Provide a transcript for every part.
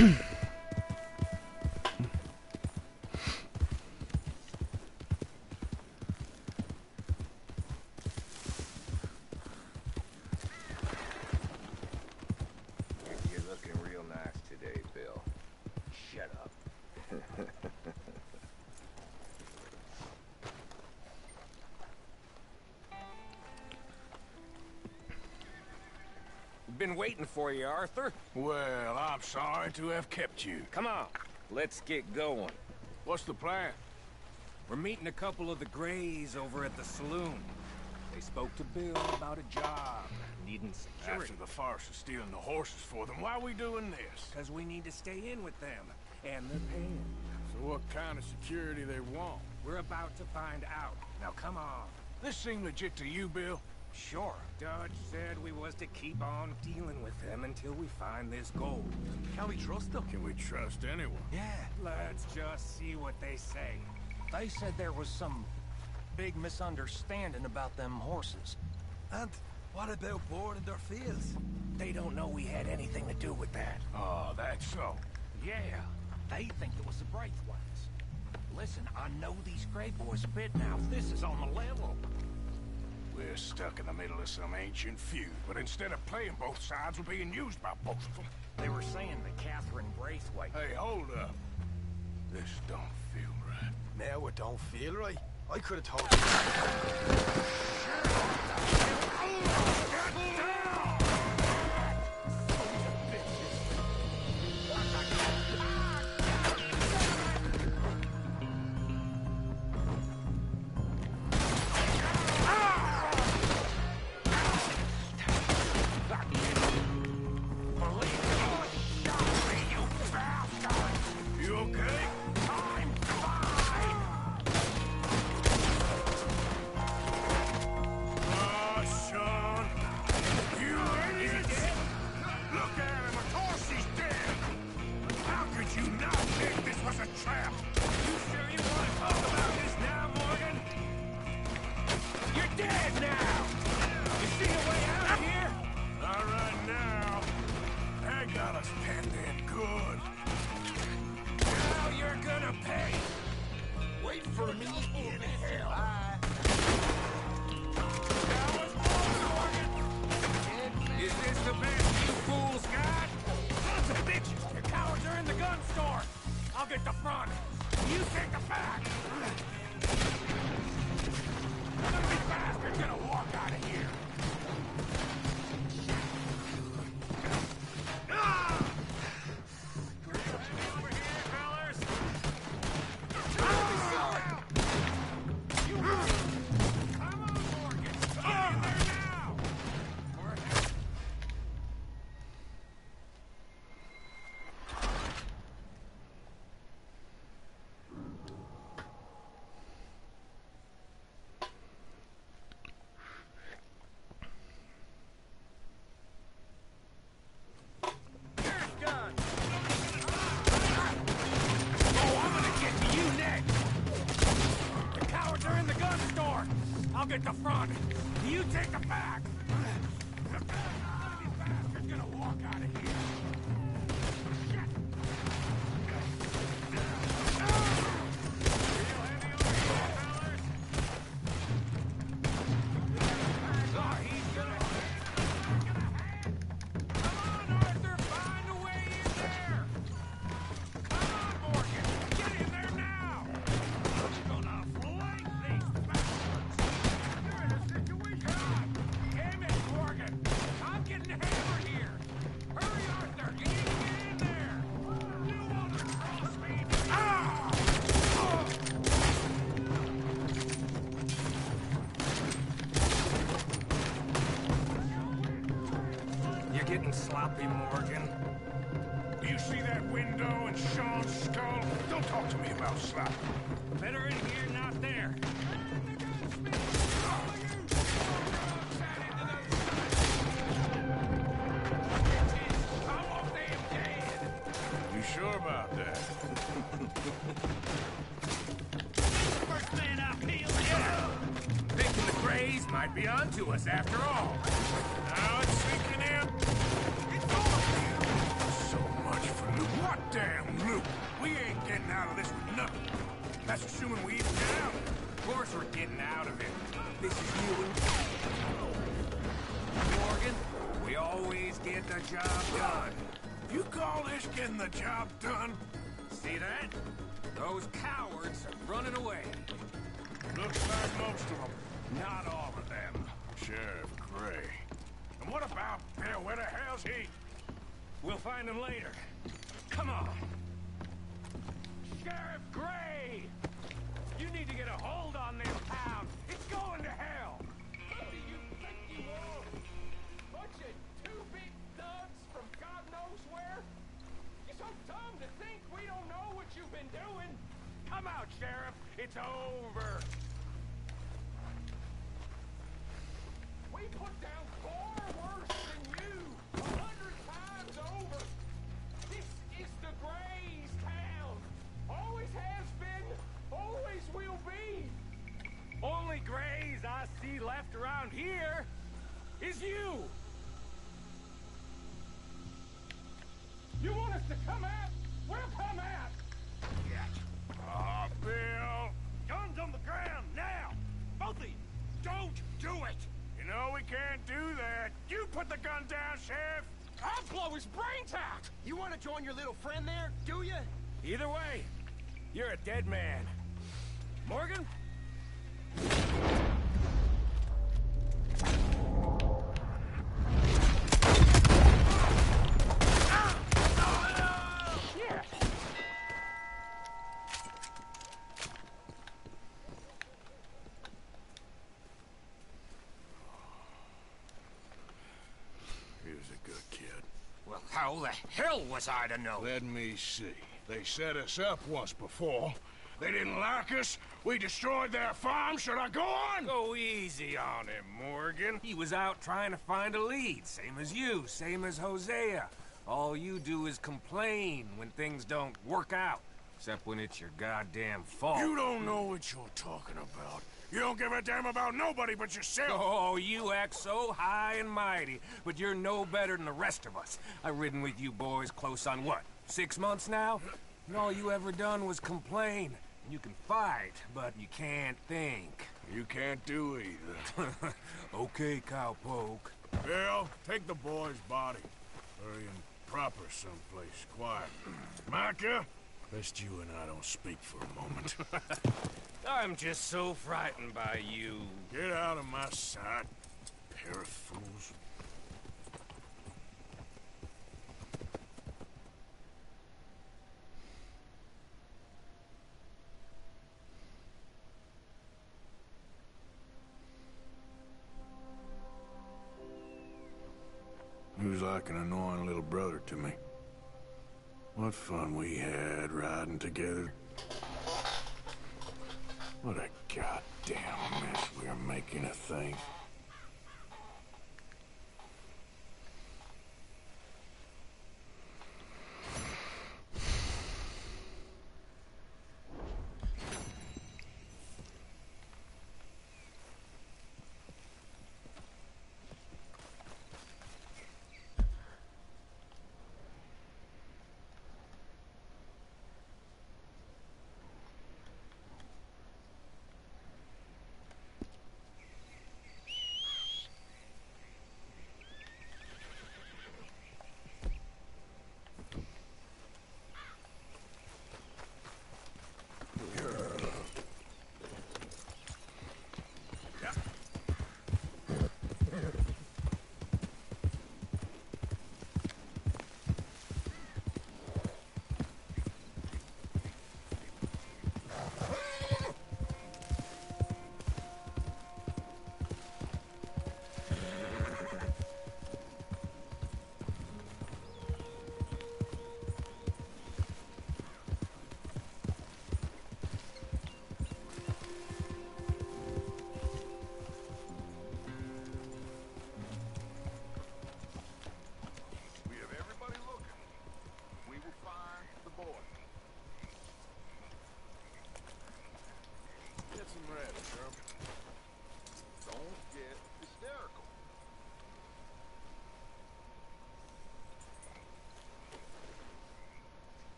You're looking real nice today, Bill. Shut up. Been waiting for you, Arthur. Well, I'm sorry to have kept you. Come on, let's get going. What's the plan? We're meeting a couple of the Greys over at the saloon. They spoke to Bill about a job, needing security. After the farce of stealing the horses for them, why are we doing this? Because we need to stay in with them, and they're paying. So what kind of security they want? We're about to find out. Now come on. This seem legit to you, Bill? Sure. Dutch said we was to keep on dealing with them until we find this gold. Can we trust them? Can we trust anyone? Yeah. Let's just see what they say. They said there was some big misunderstanding about them horses. And what about boarding their fields? They don't know we had anything to do with that. Oh, that's so. Yeah, they think it was the Braithwaites. Listen, I know these Grey boys bit now. This is on the level. We're stuck in the middle of some ancient feud, but instead of playing both sides, we're being used by both of them. They were saying that Catherine Braithwaite... Hey, hold up. This don't feel right. Now it don't feel right. I could have told you. You okay? I'm fine! Oh, son. You idiot! Look at him. Of course he's dead. How could you not think this was a trap? You sure you want to talk about this now, Morgan? You're dead now! You see a way out of here? All right now. That got us penned in good. Now you're gonna pay! Wait for me in hell. That was more, Morgan! Is this the best you fools got? Sons of bitches! The cowards are in the gun store! I'll get the front! You take the back! The big bastard's gonna walk out of here! Over here, fellas! Come on, Morgan! Get in there now! Here's done! Oh, I'm gonna get to you next! The cowards are in the gun store! I'll get the front! You take the back! The bastard's gonna walk out of here! Shit! Real heavy over here, fellas! Oh, he's gonna hang! Come on, Arthur! Find a way in there! Come on, Morgan! Get in there now! We're gonna flank these bastards! You're in a situation! Damn it, Morgan! I'm getting hammered here! Hurry, Arthur! You need to get in there! You wanna cross me? Ah! You're getting sloppy, Morgan. Do you see that window and Sean's skull? Don't talk to me about slap. Better in here, not there. You sure about that? First man up, heel, thinking the Greys might be onto us after all. Now it's sinking in. It's over here. So much for loot. What Assuming we even get out. Of course we're getting out of it. This is you and Morgan. We always get the job done. You call this getting the job done? See that? Those cowards are running away. Looks like most of them. Not all of them. Sheriff Gray. And what about Bill? Where the hell's he? We'll find him later. Come on. Sheriff Gray! You need to get a hold on this town. It's going to hell. What do you think you are? Bunch of two-bit thugs from God knows where? You're so dumb to think we don't know what you've been doing. Come out, Sheriff. It's over. We put down far worse than you. 100 times over. This is the Gray's town. Always has been. Always will be. Only Grays I see left around here is you. You want us to come out? We'll come out. Ah, Bill. Guns on the ground now. Both of you. Don't do it. You know we can't do that. You put the gun down, Sheriff. I'll blow his brains out. You want to join your little friend there, do you? Either way, you're a dead man. Morgan? Shit! He was a good kid. Well, how the hell was I to know? Let me see. They set us up once before. They didn't like us. We destroyed their farm. Should I go on? Go easy on him, Morgan. He was out trying to find a lead, same as you, same as Hosea. All you do is complain when things don't work out, except when it's your goddamn fault. You don't know what you're talking about. You don't give a damn about nobody but yourself. Oh, you act so high and mighty, but you're no better than the rest of us. I've ridden with you boys close on what, 6 months now? And all you ever done was complain. You can fight, but you can't think. You can't do either. Okay, cowpoke. Bill, take the boy's body. Bury him proper someplace quiet. Micah, best you and I don't speak for a moment. I'm just so frightened by you. Get out of my sight, pair of fools. He was like an annoying little brother to me. What fun we had riding together. What a goddamn mess we're making of things.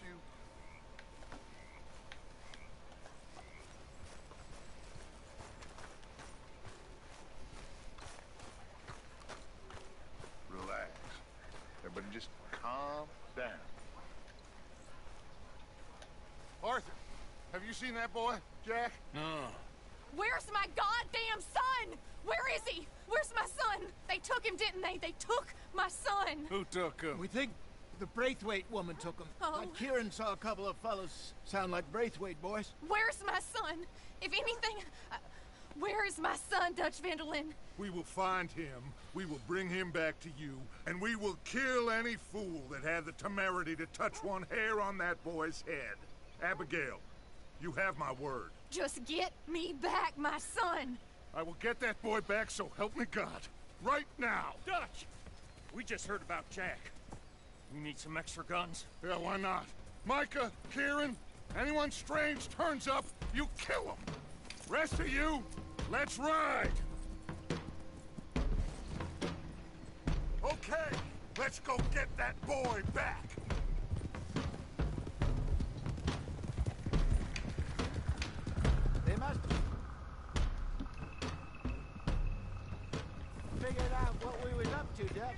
you. Relax. Everybody just calm down. Arthur, have you seen that boy, Jack? No. Where's my goddamn son? Where is he? Where's my son? They took him, didn't they? They took my son. Who took him? We think the Braithwaite woman took him. Oh. Kieran saw a couple of fellows sound like Braithwaite boys. Where's my son? If anything, where is my son, Dutch Vanderlyn? We will find him, we will bring him back to you, and we will kill any fool that had the temerity to touch one hair on that boy's head. Abigail, you have my word. Just get me back, my son. I will get that boy back, so help me God. Right now. Dutch! We just heard about Jack. We need some extra guns. Yeah, why not? Micah, Kieran, anyone strange turns up, you kill him. Rest of you, let's ride. Okay, let's go get that boy back. They must figured out what we was up to, Dutch.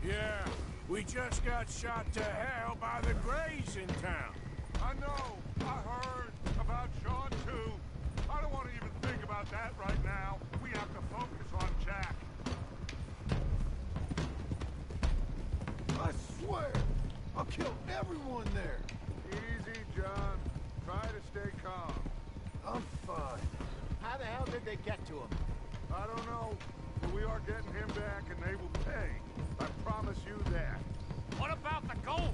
Yeah, we just got shot to hell by the Greys in town. I know. I heard about Sean, too. I don't want to even think about that right now. We have to focus on Jack. I swear, I'll kill everyone there. Easy, John. Try to stay calm. I'm fine. How the hell did they get to him? I don't know, but we are getting him back and they will pay. I promise you that. What about the gold?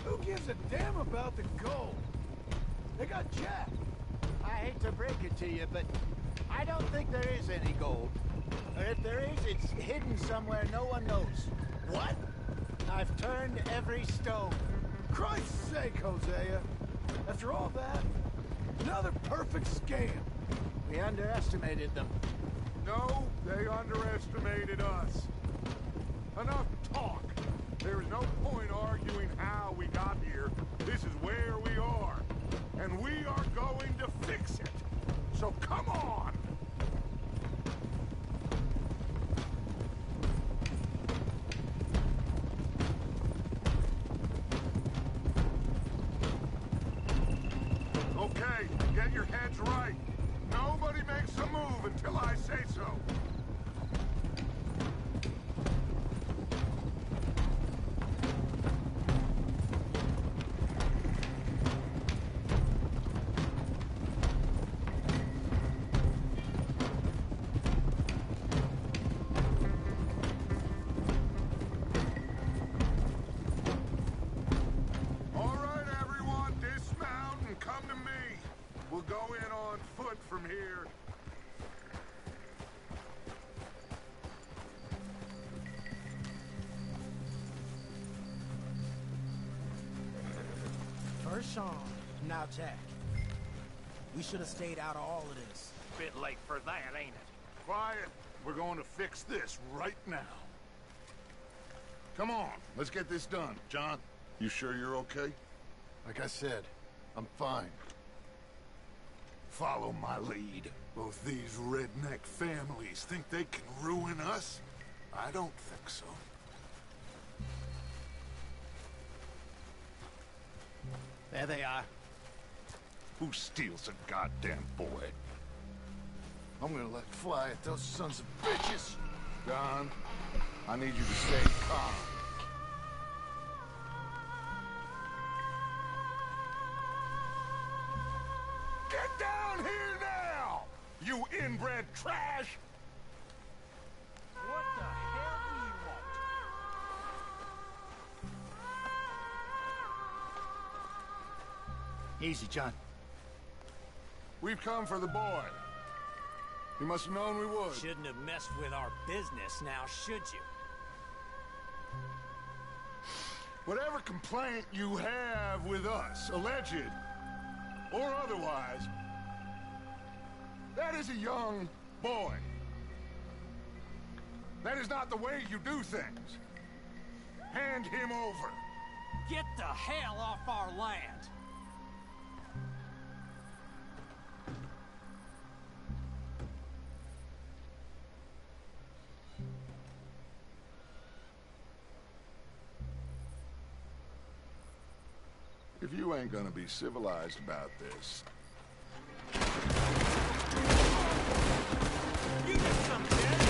Who gives a damn about the gold? They got Jack. I hate to break it to you, but I don't think there is any gold. Or if there is, it's hidden somewhere no one knows. What? I've turned every stone. Christ's sake, Hosea. After all that, another perfect scam. We underestimated them. No, they underestimated us. Enough talk. There is no point arguing how we got here. This is where we are. And we are going to fix it. So come on! Okay, get your heads right. Nobody makes a move until I say so. All right, everyone, dismount and come to me. We'll go in on foot from here. First Sean, now Jack. We should have stayed out of all of this. Bit late for that, ain't it? Quiet. We're going to fix this right now. Come on, let's get this done. John, you sure you're okay? Like I said, I'm fine. Follow my lead. Both these redneck families think they can ruin us? I don't think so. There they are. Who steals a goddamn boy? I'm gonna let fly at those sons of bitches. John, I need you to stay calm. Get down here now! You inbred trash! What the hell do you want? Easy, John. We've come for the boy. You must have known we would. Shouldn't have messed with our business now, should you? Whatever complaint you have with us, alleged or otherwise, that is a young boy. That is not the way you do things. Hand him over. Get the hell off our land! If you ain't gonna be civilized about this, You did some dead!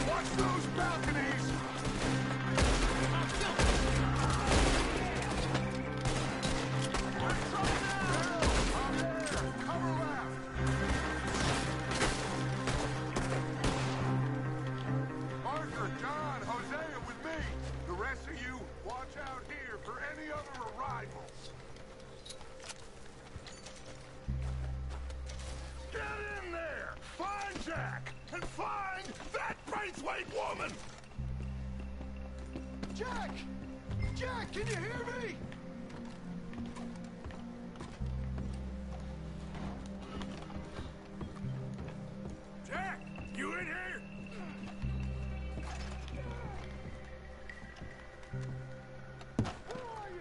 watch those balconies! I'm there! Cover left! Arthur, John, Hosea with me! The rest of you, watch out here for any other arrivals! Get in there! Find Jack! And find that Braithwaite woman! Jack! Jack, can you hear me? Jack! You in here? Who are you?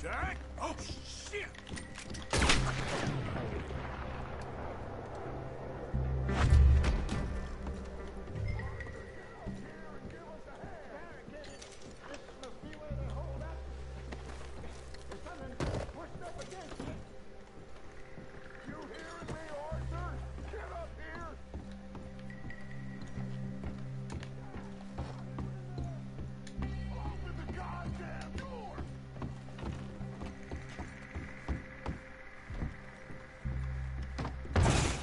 Jack? Oh, shit! You hearing me, Arthur? Get up here! Open the goddamn door!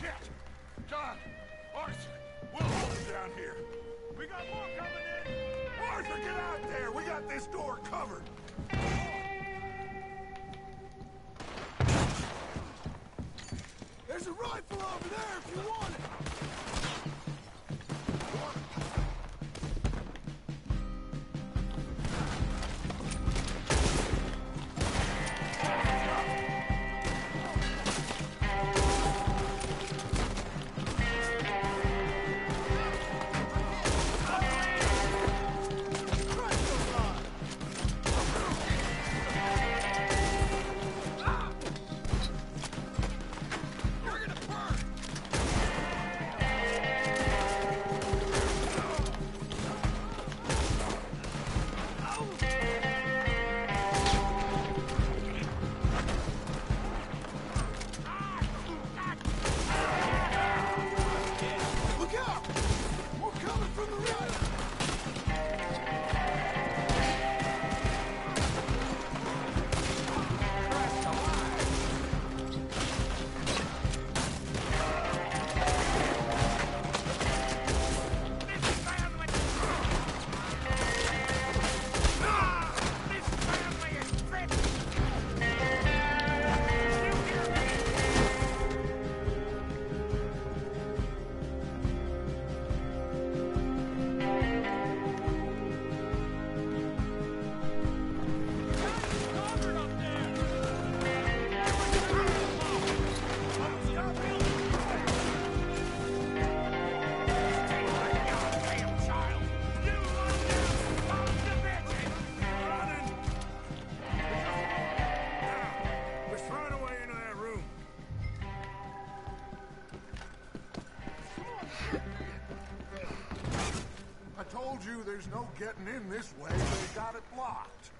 Shit! John! Arthur! We'll hold it down here. We got more coming in! Arthur, get out there! We got this door covered! There's a rifle over there if you want it. Look out! We're coming from the right! Let's run away into that room. I told you there's no getting in this way. They got it blocked.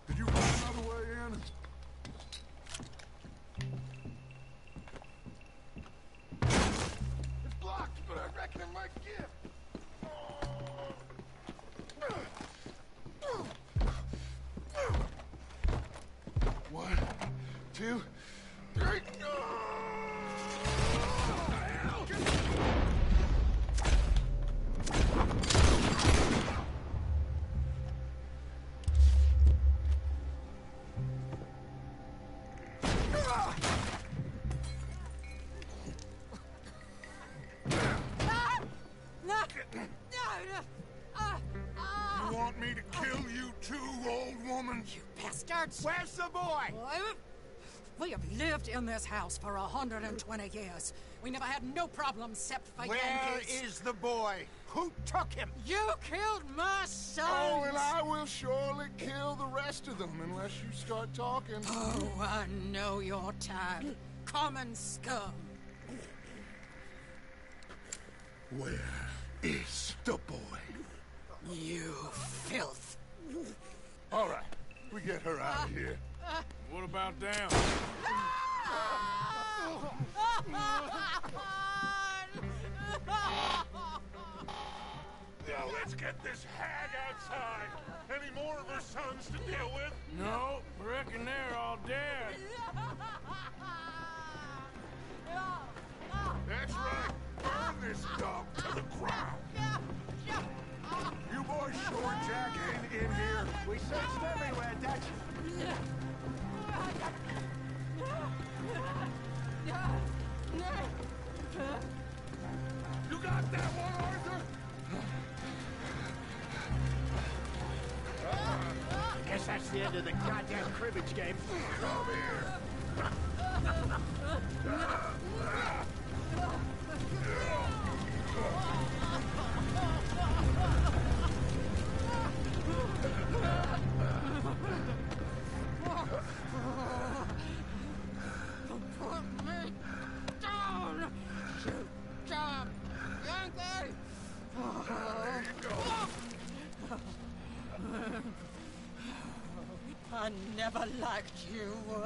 Did you find another way in? It's blocked, but I reckon it might give. One, two, three. Ah! No! Bastards! Where's the boy? We have lived in this house for 120 years. We never had no problems except for Where Yankees. is the boy? Who took him? You killed my son! Oh, and I will surely kill the rest of them unless you start talking. Oh, I know your type. Common scum. Where is the boy? You filth. All right, we get her out of here. What about them? Now let's get this hag outside. Any more of her sons to deal with? No, reckon they're all dead. That's right. Burn this dog to the ground. You boys sure Jack ain't in here? We searched everywhere, Dutch. You got that one, Arthur? Guess that's the end of the goddamn cribbage game. Come here. Put me down! You damn Yankee! I never liked you.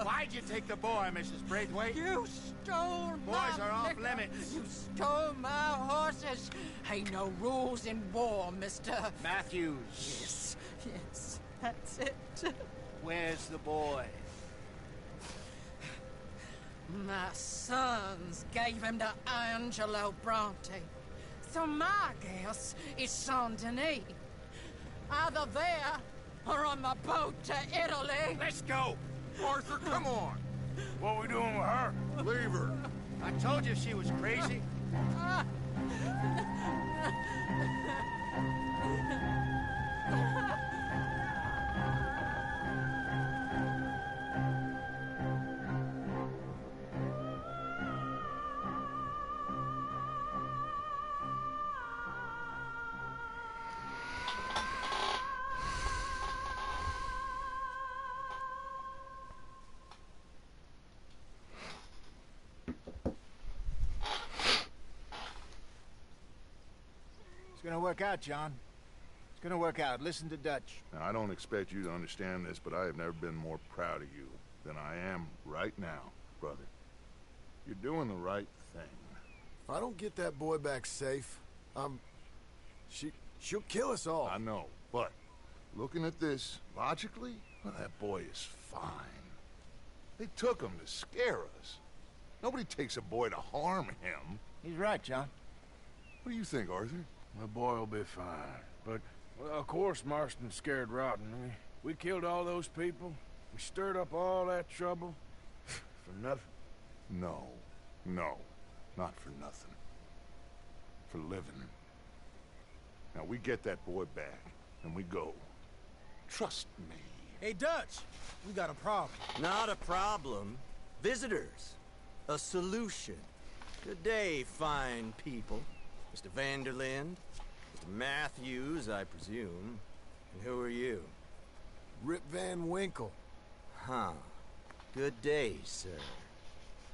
Why'd you take the boy, Mrs. Braithwaite? You stole my Boys are off liquor. limits. You stole my horses. Ain't no rules in war, mister. Matthews. Yes, yes, that's it. Where's the boy? My sons gave him to Angelo Bronte. So my guess is Saint Denis. Either there or on the boat to Italy. Let's go. Arthur, come on. What we doing with her? Leave her. I told you she was crazy. It's gonna work out, John. It's gonna work out. Listen to Dutch. Now, I don't expect you to understand this, but I have never been more proud of you than I am right now, brother. You're doing the right thing. If I don't get that boy back safe, she'll kill us all. I know, but looking at this logically, well, that boy is fine. They took him to scare us. Nobody takes a boy to harm him. He's right, John. What do you think, Arthur? The boy will be fine. But, well, of course Marston's scared rotten. We killed all those people. We stirred up all that trouble. For nothing. No, not for nothing. For living. Now, we get that boy back, and we go. Trust me. Hey, Dutch, we got a problem. Not a problem. Visitors. A solution. Good day, fine people. Mr. Vanderlind, Mr. Matthews, I presume. And who are you? Rip Van Winkle. Huh. Good day, sir.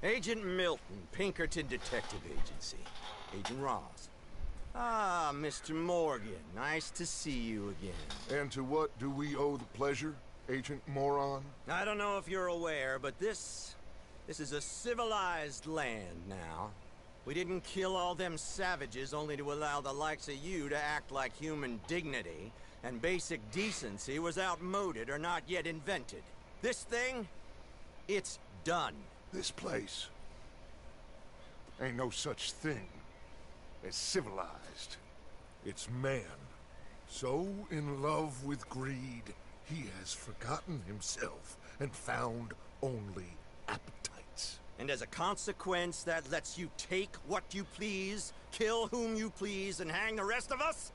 Agent Milton, Pinkerton Detective Agency. Agent Ross. Ah, Mr. Morgan, nice to see you again. And to what do we owe the pleasure, Agent Moron? I don't know if you're aware, but this is a civilized land now. We didn't kill all them savages only to allow the likes of you to act like human dignity, and basic decency was outmoded or not yet invented. This thing, it's done. This place ain't no such thing as civilized. It's man, so in love with greed, he has forgotten himself and found only appetites. And as a consequence, that lets you take what you please, kill whom you please, and hang the rest of us?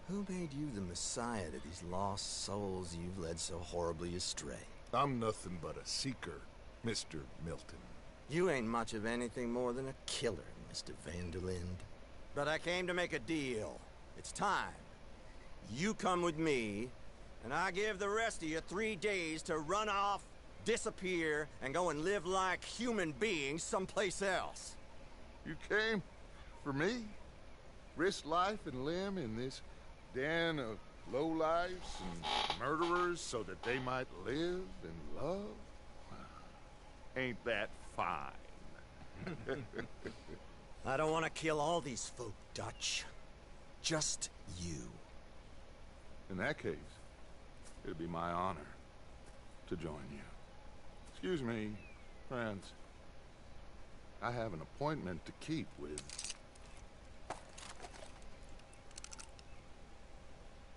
Who made you the messiah to these lost souls you've led so horribly astray? I'm nothing but a seeker, Mr. Milton. You ain't much of anything more than a killer, Mr. Vanderlind. But I came to make a deal. It's time. You come with me, and I give the rest of you 3 days to run off, disappear, and go and live like human beings someplace else. You came for me? Risk life and limb in this den of lowlifes and murderers so that they might live and love? Ain't that fine? I don't want to kill all these folk, Dutch. Just you. In that case, it'd be my honor to join you. Excuse me, friends. I have an appointment to keep with...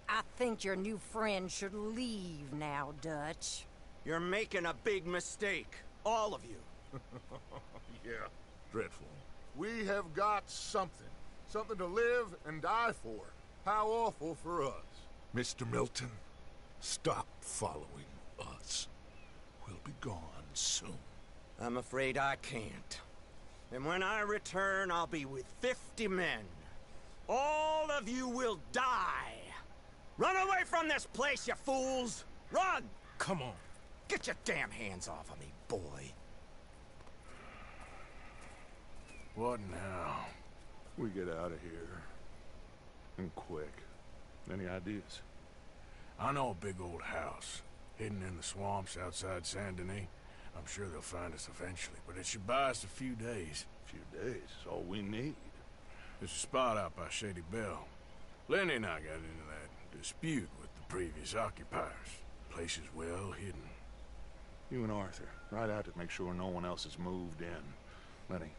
I think your new friend should leave now, Dutch. You're making a big mistake. All of you. Yeah, dreadful. We have got something. Something to live and die for. How awful for us. Mr. Milton, stop following us. We'll be gone soon. I'm afraid I can't. And when I return, I'll be with 50 men. All of you will die. Run away from this place, you fools! Run! Come on. Get your damn hands off of me, boy. What now? We get out of here. And quick. Any ideas? I know a big old house, hidden in the swamps outside Saint Denis. I'm sure they'll find us eventually, but it should buy us a few days. A few days is all we need. There's a spot out by Shady Bell. Lenny and I got into that dispute with the previous occupiers. Place is well hidden. You and Arthur, ride out to make sure no one else has moved in. Lenny,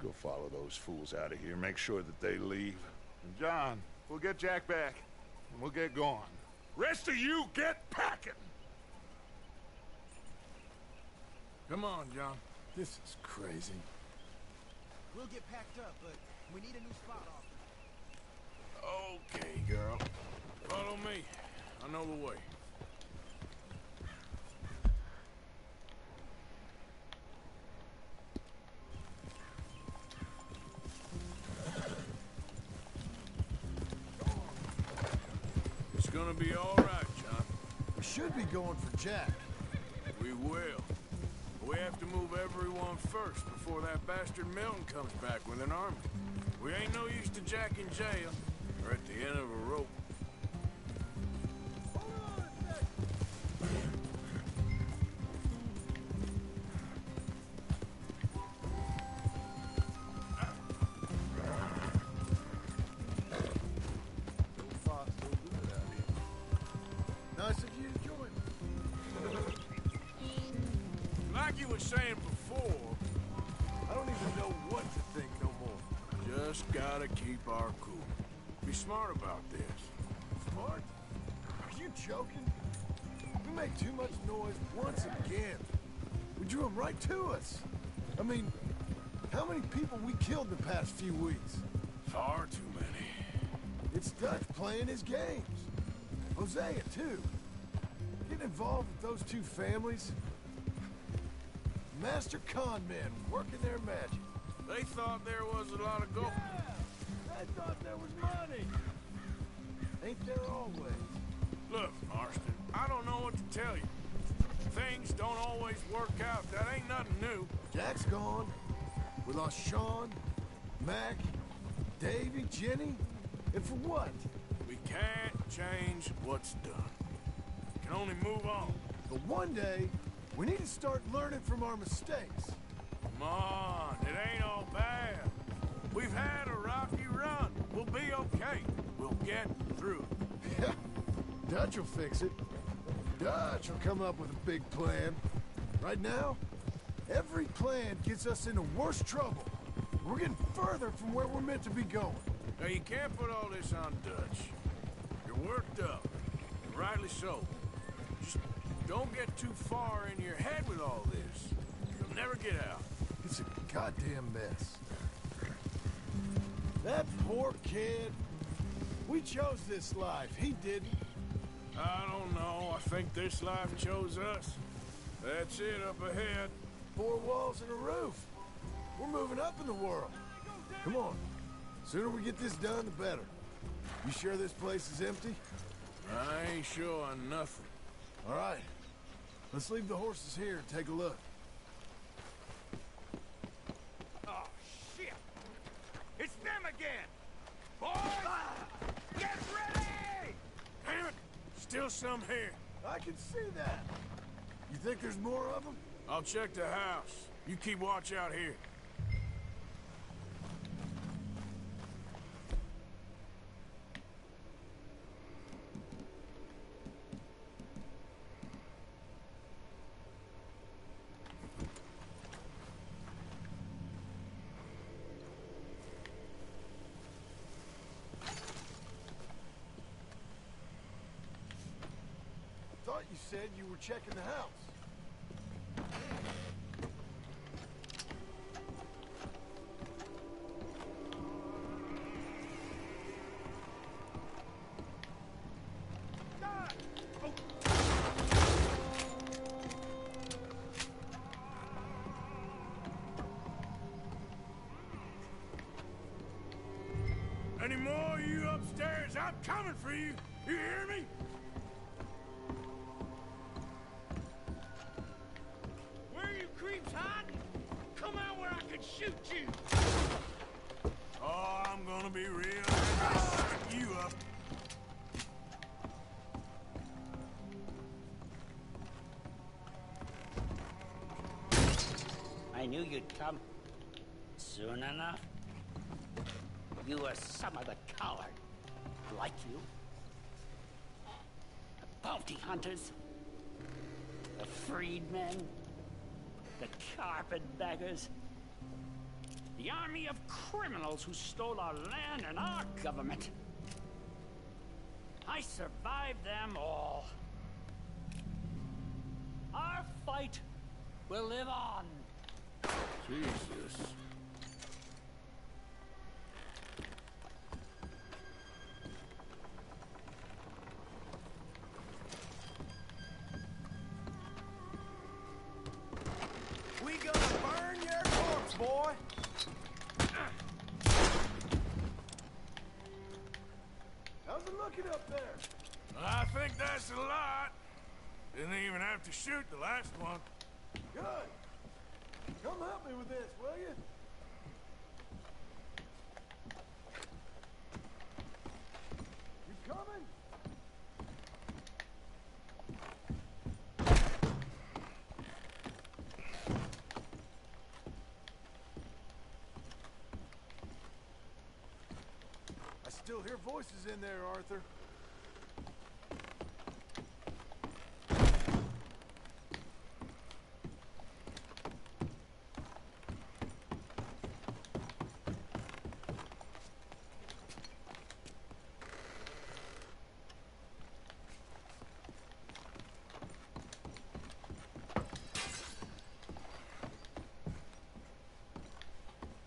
go follow those fools out of here. Make sure that they leave. And John, we'll get Jack back, and we'll get going. Rest of you, get packing! Come on, John. This is crazy. We'll get packed up, but we need a new spot off. Okay, girl. Follow me. I know the way. It's gonna be all right, John. We should be going for Jack. We will. We have to move everyone first before that bastard Milton comes back with an army. We ain't no use to Jack in jail or at the end of a rope. Nice of you to join me. Like you were saying before, I don't even know what to think no more. just gotta keep our cool. Be smart about this. Smart? Are you joking? We made too much noise once again. We drew them right to us. I mean, how many people we killed in the past few weeks? Far too many. It's Dutch playing his games. Hosea, too. Getting involved with those two families. Master con men working their magic. They thought there was a lot of gold. Yeah, I thought there was money. Ain't there always? Look, Marston, I don't know what to tell you. Things don't always work out. That ain't nothing new. Jack's gone. We lost Sean, Mac, Davy, Jenny. And for what? We can't change what's done. We can only move on. But one day, we need to start learning from our mistakes. Come on, it ain't all bad. We've had a rocky run. We'll be okay. We'll get through it. Yeah, Dutch will fix it. Dutch will come up with a big plan. Right now, every plan gets us into worse trouble. We're getting further from where we're meant to be going. Now, you can't put all this on Dutch. You're worked up, and rightly so. Just don't get too far in your head with all this. You'll never get out. It's a goddamn mess. That poor kid. We chose this life. He didn't. I don't know. I think this life chose us. That's it up ahead. 4 walls and a roof. We're moving up in the world. Come on. Sooner we get this done, the better. You sure this place is empty? I ain't sure on nothing. All right. Let's leave the horses here and take a look. Oh, shit! It's them again! Boys! Get ready! Damn it! Still some here. I can see that. You think there's more of them? I'll check the house. You keep watch out here. I thought you said you were checking the house. Any more of you upstairs? I'm coming for you. You hear me? Where are you creeps hiding? Come out where I can shoot you! Oh, I'm gonna be real happy to suck you up. I knew you'd come. Soon enough. You were some of the coward. Like you. The bounty hunters. The freedmen. The carpetbaggers. The army of criminals who stole our land and our government. I survived them all. Our fight will live on. Jesus. We gonna burn your corpse, boy! How's it looking up there? I think that's a lot. Didn't even have to shoot the last one. Good. Come help me with this, will you? You coming? I still hear voices in there, Arthur.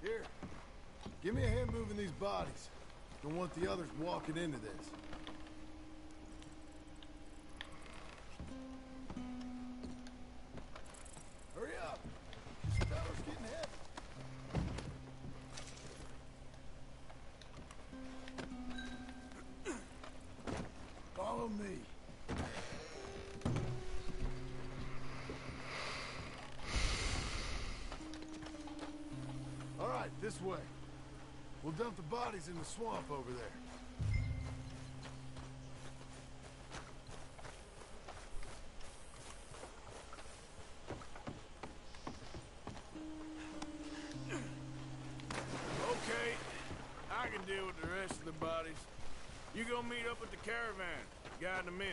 Here, give me a hand moving these bodies. Don't want the others walking into this. Hurry up! This fellow's getting heavy. Follow me. All right, this way. We'll dump the bodies in the swamp over there. Okay, I can deal with the rest of the bodies. You go meet up with the caravan. Guide them in.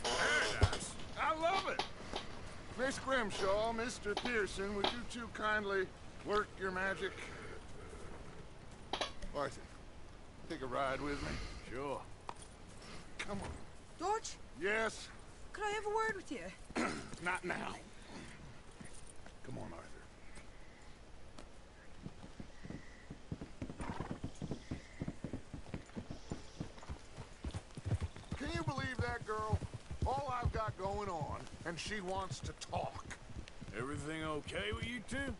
Paradise? I love it! Miss Grimshaw, Mr. Pearson, would you two kindly work your magic? Arthur, take a ride with me. Sure. Come on. George, Yes? could I have a word with you? Not now. Come on, Arthur. Can you believe that girl? All I've got going on, and she wants to talk. Everything okay with you two?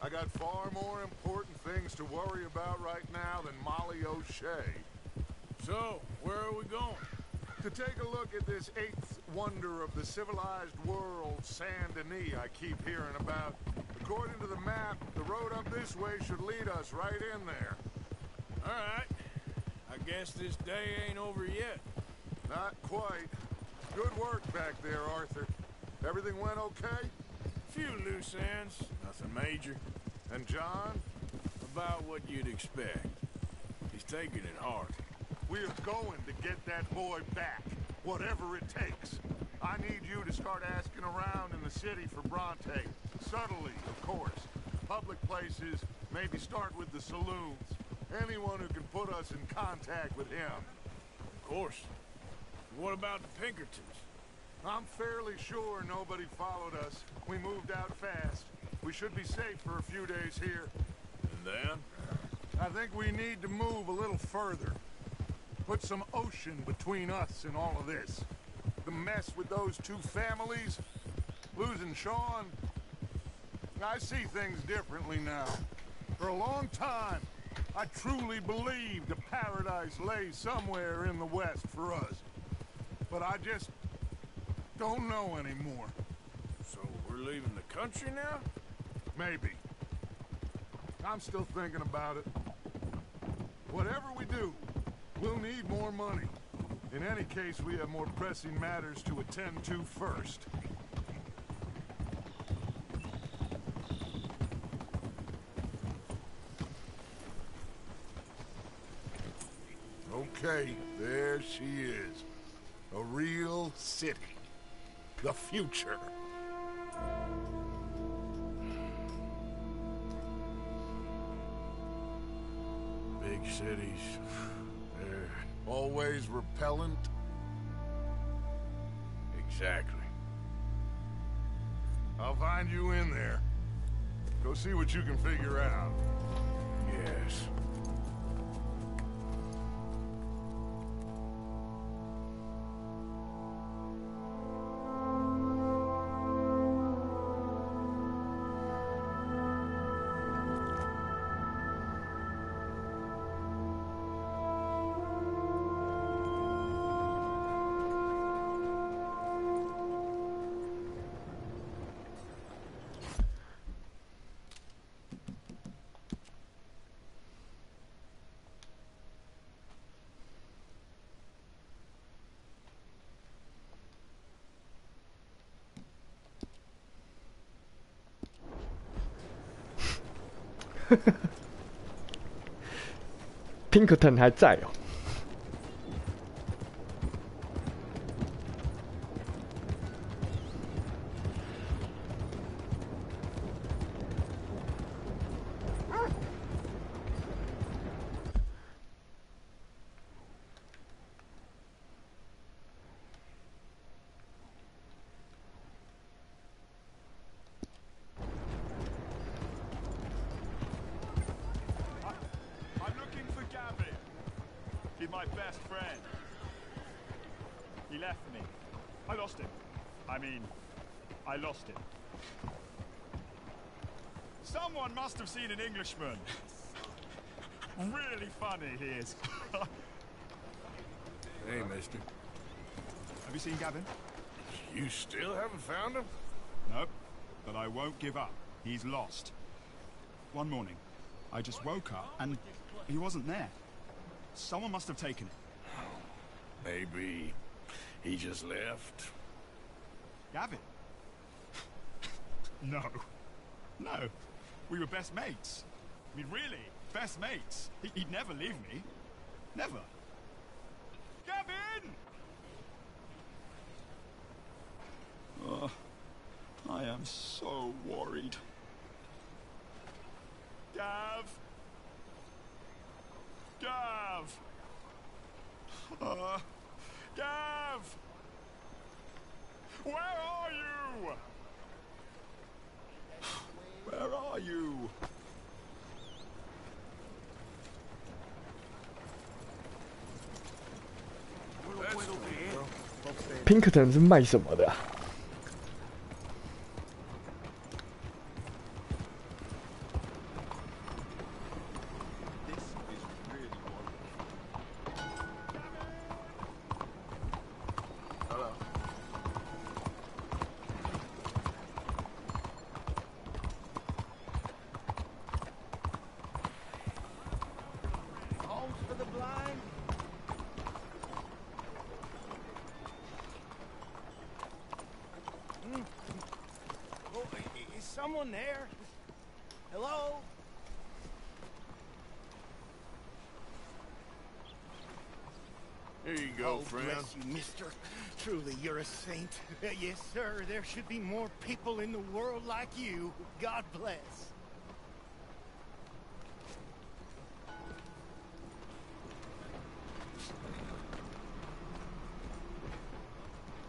I got far more important things to worry about right now than Molly O'Shea. So, where are we going? To take a look at this eighth wonder of the civilized world, Saint Denis, I keep hearing about. According to the map, the road up this way should lead us right in there. All right. I guess this day ain't over yet. Not quite. Good work back there, Arthur. Everything went okay? Few loose ends, nothing major. And John? About what you'd expect. He's taking it hard. We are going to get that boy back, whatever it takes. I need you to start asking around in the city for Bronte. Subtly, of course. Public places, maybe start with the saloons. Anyone who can put us in contact with him. Of course. What about the Pinkertons? I'm fairly sure nobody followed us. We moved out fast. We should be safe for a few days here. And then? I think we need to move a little further. Put some ocean between us and all of this. The mess with those two families, losing Sean. I see things differently now. For a long time, I truly believed a paradise lay somewhere in the West for us. But I just don't know anymore. So we're leaving the country now? Maybe. I'm still thinking about it. Whatever we do, we'll need more money. In any case, we have more pressing matters to attend to first. Okay, there she is. A real city. The future. Big cities. They're always repellent. Exactly. I'll find you in there. Go see what you can figure out. Yes. Pinkerton 还在哦。My best friend. He left me. I lost him. I lost him. Someone must have seen an Englishman. Really funny he is. Hey, mister. Have you seen Gavin? You still haven't found him? No, but I won't give up. He's lost. One morning, I just woke up and he wasn't there. Someone must have taken it. Maybe he just left. Gavin? No. No. We were best mates. Really, best mates. He'd never leave me. Never. Gavin! I'm so worried. Gav! Gav! Gav! Where are you? Where are you? Pinkerton 是卖什么的啊？ Someone there? Hello? Here you go, friend. Bless you, mister. Truly, you're a saint. Yes, sir. There should be more people in the world like you. God bless.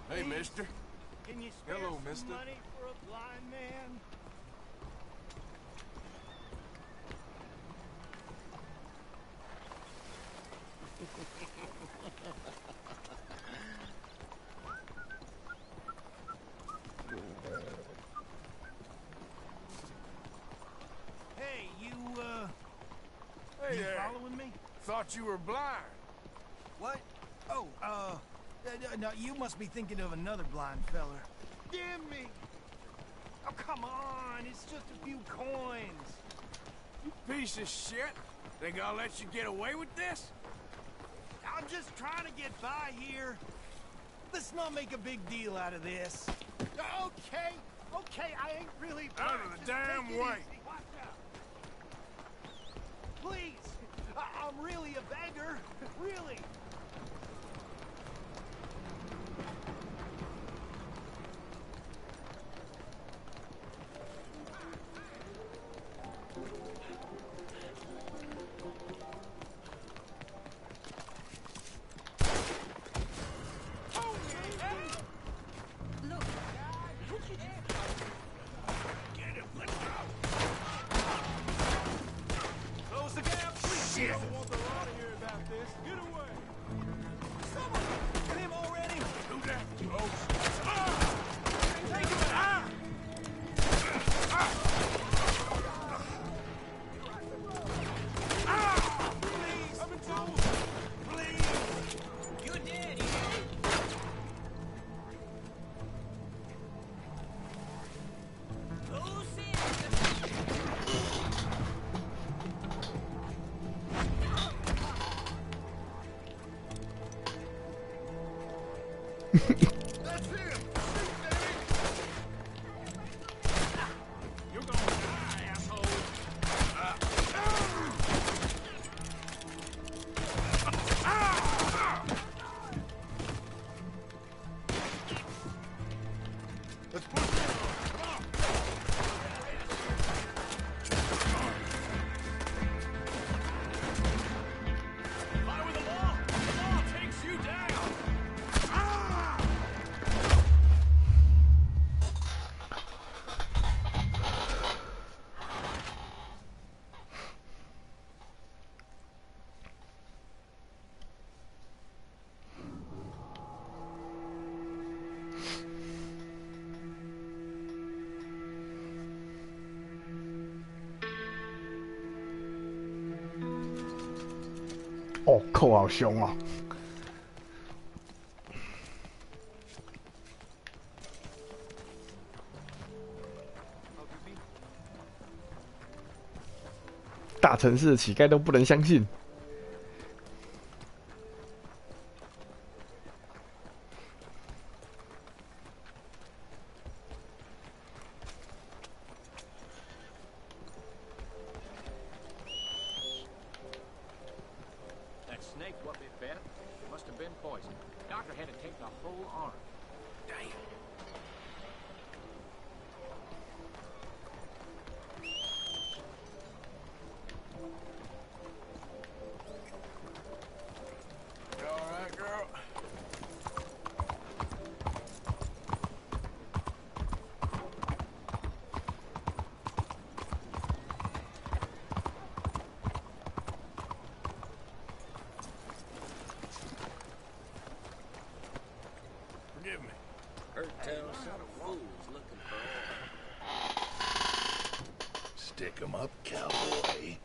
Hey, mister. Can you spare Hello, some mister. money for a blind man? Hey, Hey you there. following me? Thought you were blind. What? Oh, no, you must be thinking of another blind feller. Damn me! Oh, come on. It's just a few coins. You piece of shit. Think I'll let you get away with this? I'm just trying to get by here. Let's not make a big deal out of this. Okay, I ain't really... Out of the damn way. Easy. Watch out. Please, I'm really a beggar. Really. Shit! I don't want the law to hear about this. Get away! Someone, get him already. Do that, you Take him out! Please, I'm in trouble. Please. You're dead, That's him! You're gonna die, asshole! Let's push it! Come on! Fly with the law! The law takes you down!哦，扣好凶哦！大城市的乞丐都不能相信。That snake what we fed must have been poisoned. Doctor had to take the whole arm. Damn. Hurt town son of fools looking for oil. Stick 'em up, cowboy.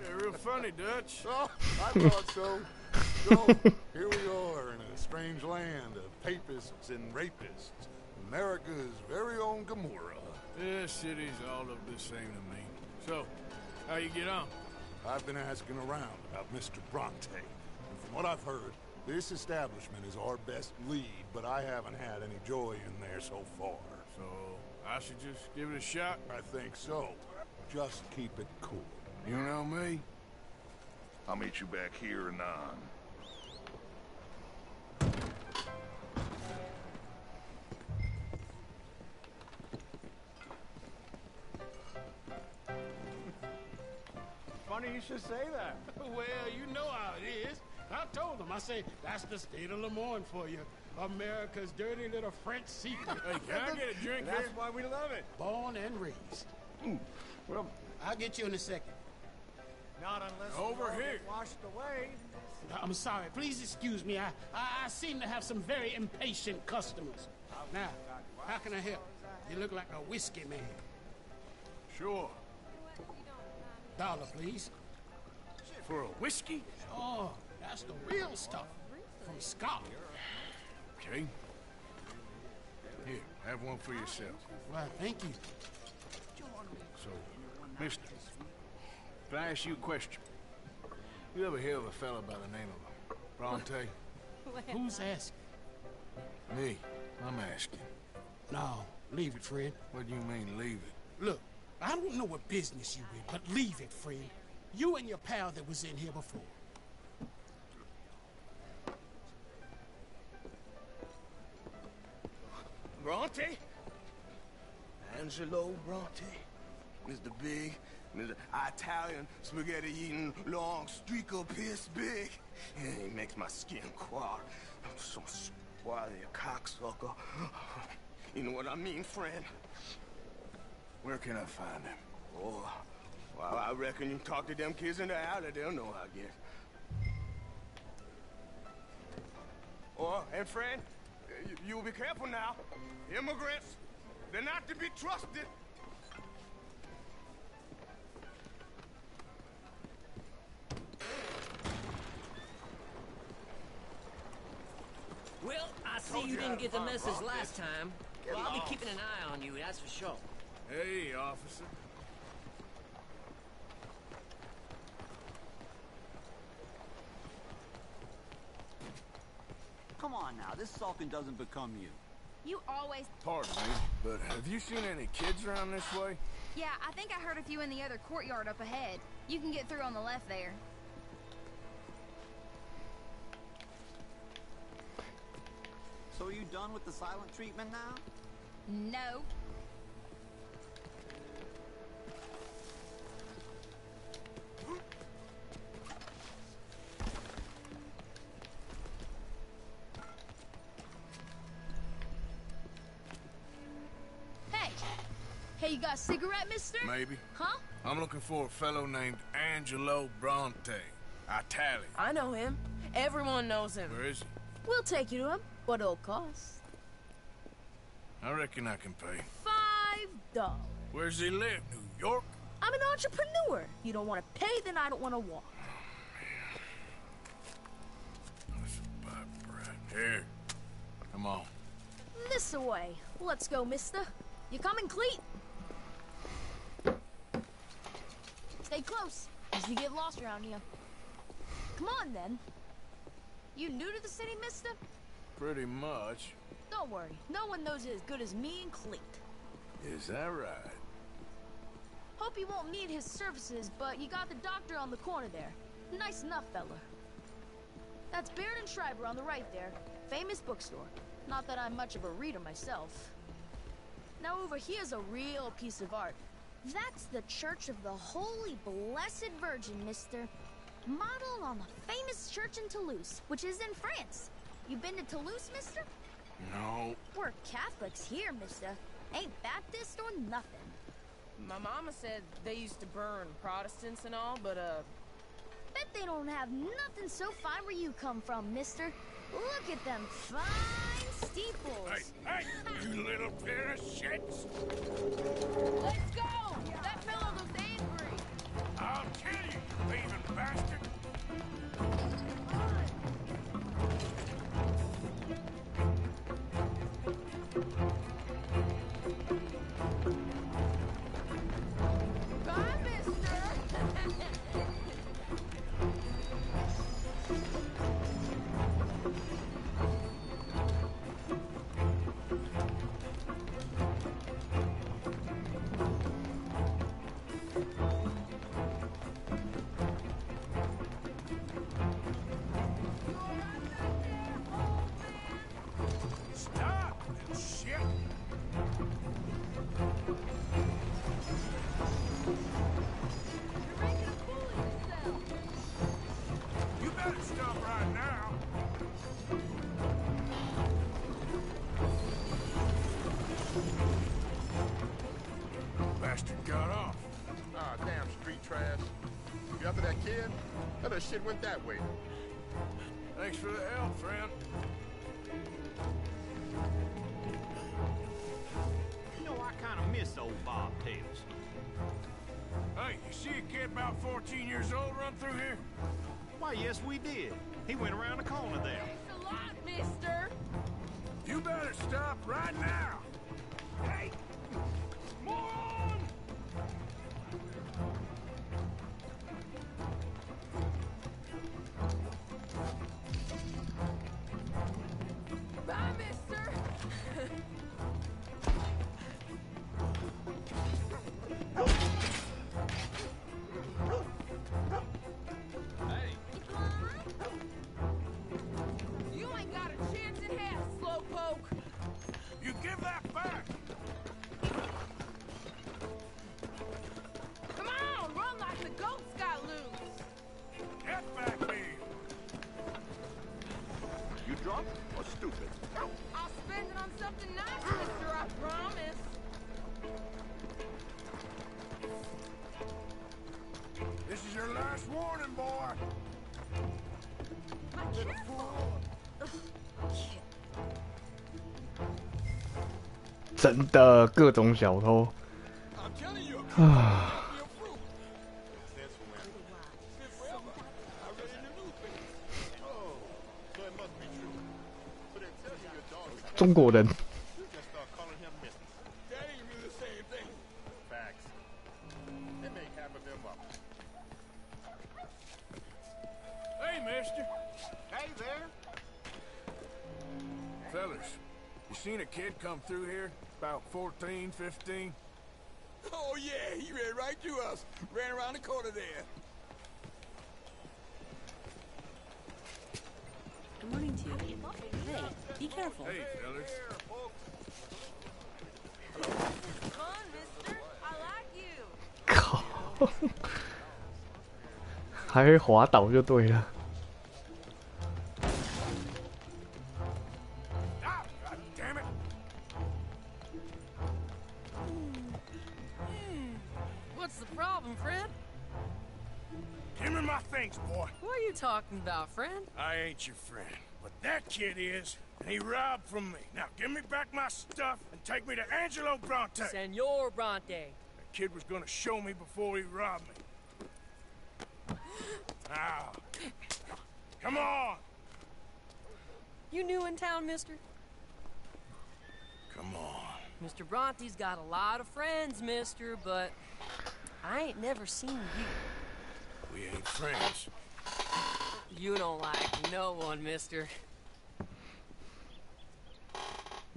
Yeah, real funny, Dutch. Oh, I thought so. So, here we are in a strange land of papists and rapists. America's very own Gomorrah. This city's all look the same to me. So, how you get on? I've been asking around about Mr. Bronte. And from what I've heard, this establishment is our best lead, but I haven't had any joy in there so far. So, I should just give it a shot? I think so. Just keep it cool. You know me? I'll meet you back here anon. Funny you should say that. Well, you know how it is. I told them. I say, that's the state of Lemoyne for you. America's dirty little French secret. Hey, can I get a drink That's here? why we love it. Born and raised. Well, I'll get you in a second. not unless Over we all here. get washed away. I'm sorry. Please excuse me. I seem to have some very impatient customers. Now, how can I help? You look like a whiskey man. Sure. $1, please. For a whiskey? Oh, that's the real stuff. From Scotland. Okay. Here, have one for yourself. Well, thank you. So, mister, can I ask you a question? You ever hear of a fella by the name of Bronte? Who's asking? Me. I'm asking. No, leave it, friend. What do you mean, leave it? Look, I don't know what business you in, but leave it, friend. You and your pal that was in here before. Bronte? Angelo Bronte. Mr. Big, Mr. Italian, spaghetti-eating, long streaker piss big. Yeah, he makes my skin crawl. I'm so spoiled, you cocksucker. You know what I mean, friend? Where can I find him? Oh, well, I reckon you talk to them kids in the alley, they'll know, I guess. Oh, and friend, you'll be careful now. Immigrants, they're not to be trusted. Well, I see you didn't get the message last time. Well, I'll be keeping an eye on you, that's for sure. Hey, officer. Come on now, this sulking doesn't become you. You always... Pardon me, but have you seen any kids around this way? Yeah, I think I heard a few in the other courtyard up ahead. You can get through on the left there. So are you done with the silent treatment now? No. Hey, you got a cigarette, mister? Maybe. Huh? I'm looking for a fellow named Angelo Bronte. Italian. I know him. Everyone knows him. Where is he? We'll take you to him, but it'll cost I reckon I can pay. $5. Where's he live? New York? I'm an entrepreneur. You don't want to pay, then I don't want to walk. Here. Come on. This away. Let's go, mister. You coming, Cleet? Stay close, as you get lost around here. Come on, then. You new to the city, mister? Pretty much. Don't worry. No one knows it as good as me and Cleet. Is that right? Hope you won't need his services, but you got the doctor on the corner there. Nice enough, fella. That's Baird and Schreiber on the right there. Famous bookstore. Not that I'm much of a reader myself. Now over here's a real piece of art. That's the Church of the Holy Blessed Virgin, mister. Modeled on the famous church in Toulouse, which is in France. You been to Toulouse, mister? No. We're Catholics here, mister. Ain't Baptist or nothing. My mama said they used to burn Protestants and all, but, bet they don't have nothing so fine where you come from, mister. Look at them fine steeples. Hey, you little pair of shits! Let's go! That fellow looks angry. I'll kill you, you thieving bastard! Bye, mister! Stop, little shit! You better stop right now. Bastard got off. Ah, damn street trash. You after that kid? That other shit went that way. Thanks for the help, friend. You know, I kind of miss old Bob Tails. Hey, you see a kid about 14 years old run through here? Why, yes, we did. He went around the corner there. Thanks a lot, mister. You better stop right now. Hey! Moron! Bye, mister. You ain't got a chance in hell, slowpoke. You give that back! Come on, run like the goats got loose. Get back here! You drunk or stupid? I'll spend it on something nice, mister, I promise. This is your last warning, boy! Little fool. 真的各种小偷。啊。中国人。Hey, mister. Hey there. Fellas, you seen a kid come through here? About 14, 15? Oh, yeah, he ran right to us. Ran around the corner there. Good morning to you. Hey, be careful. Hey, fellas. Come on, mister. I like you. 靠，还会滑倒就对了。 God damn it! What's the problem, friend? Give me my things, boy. What are you talking about, friend? I ain't your friend, but that kid is, and he robbed from me. Now give me back my stuff and take me to Angelo Bronte. Senor Bronte. That kid was gonna show me before he robbed me. Now, come on. You new in town, mister? Come on. Mr. Bronte's got a lot of friends, mister, but I ain't never seen you. We ain't friends. You don't like no one, mister.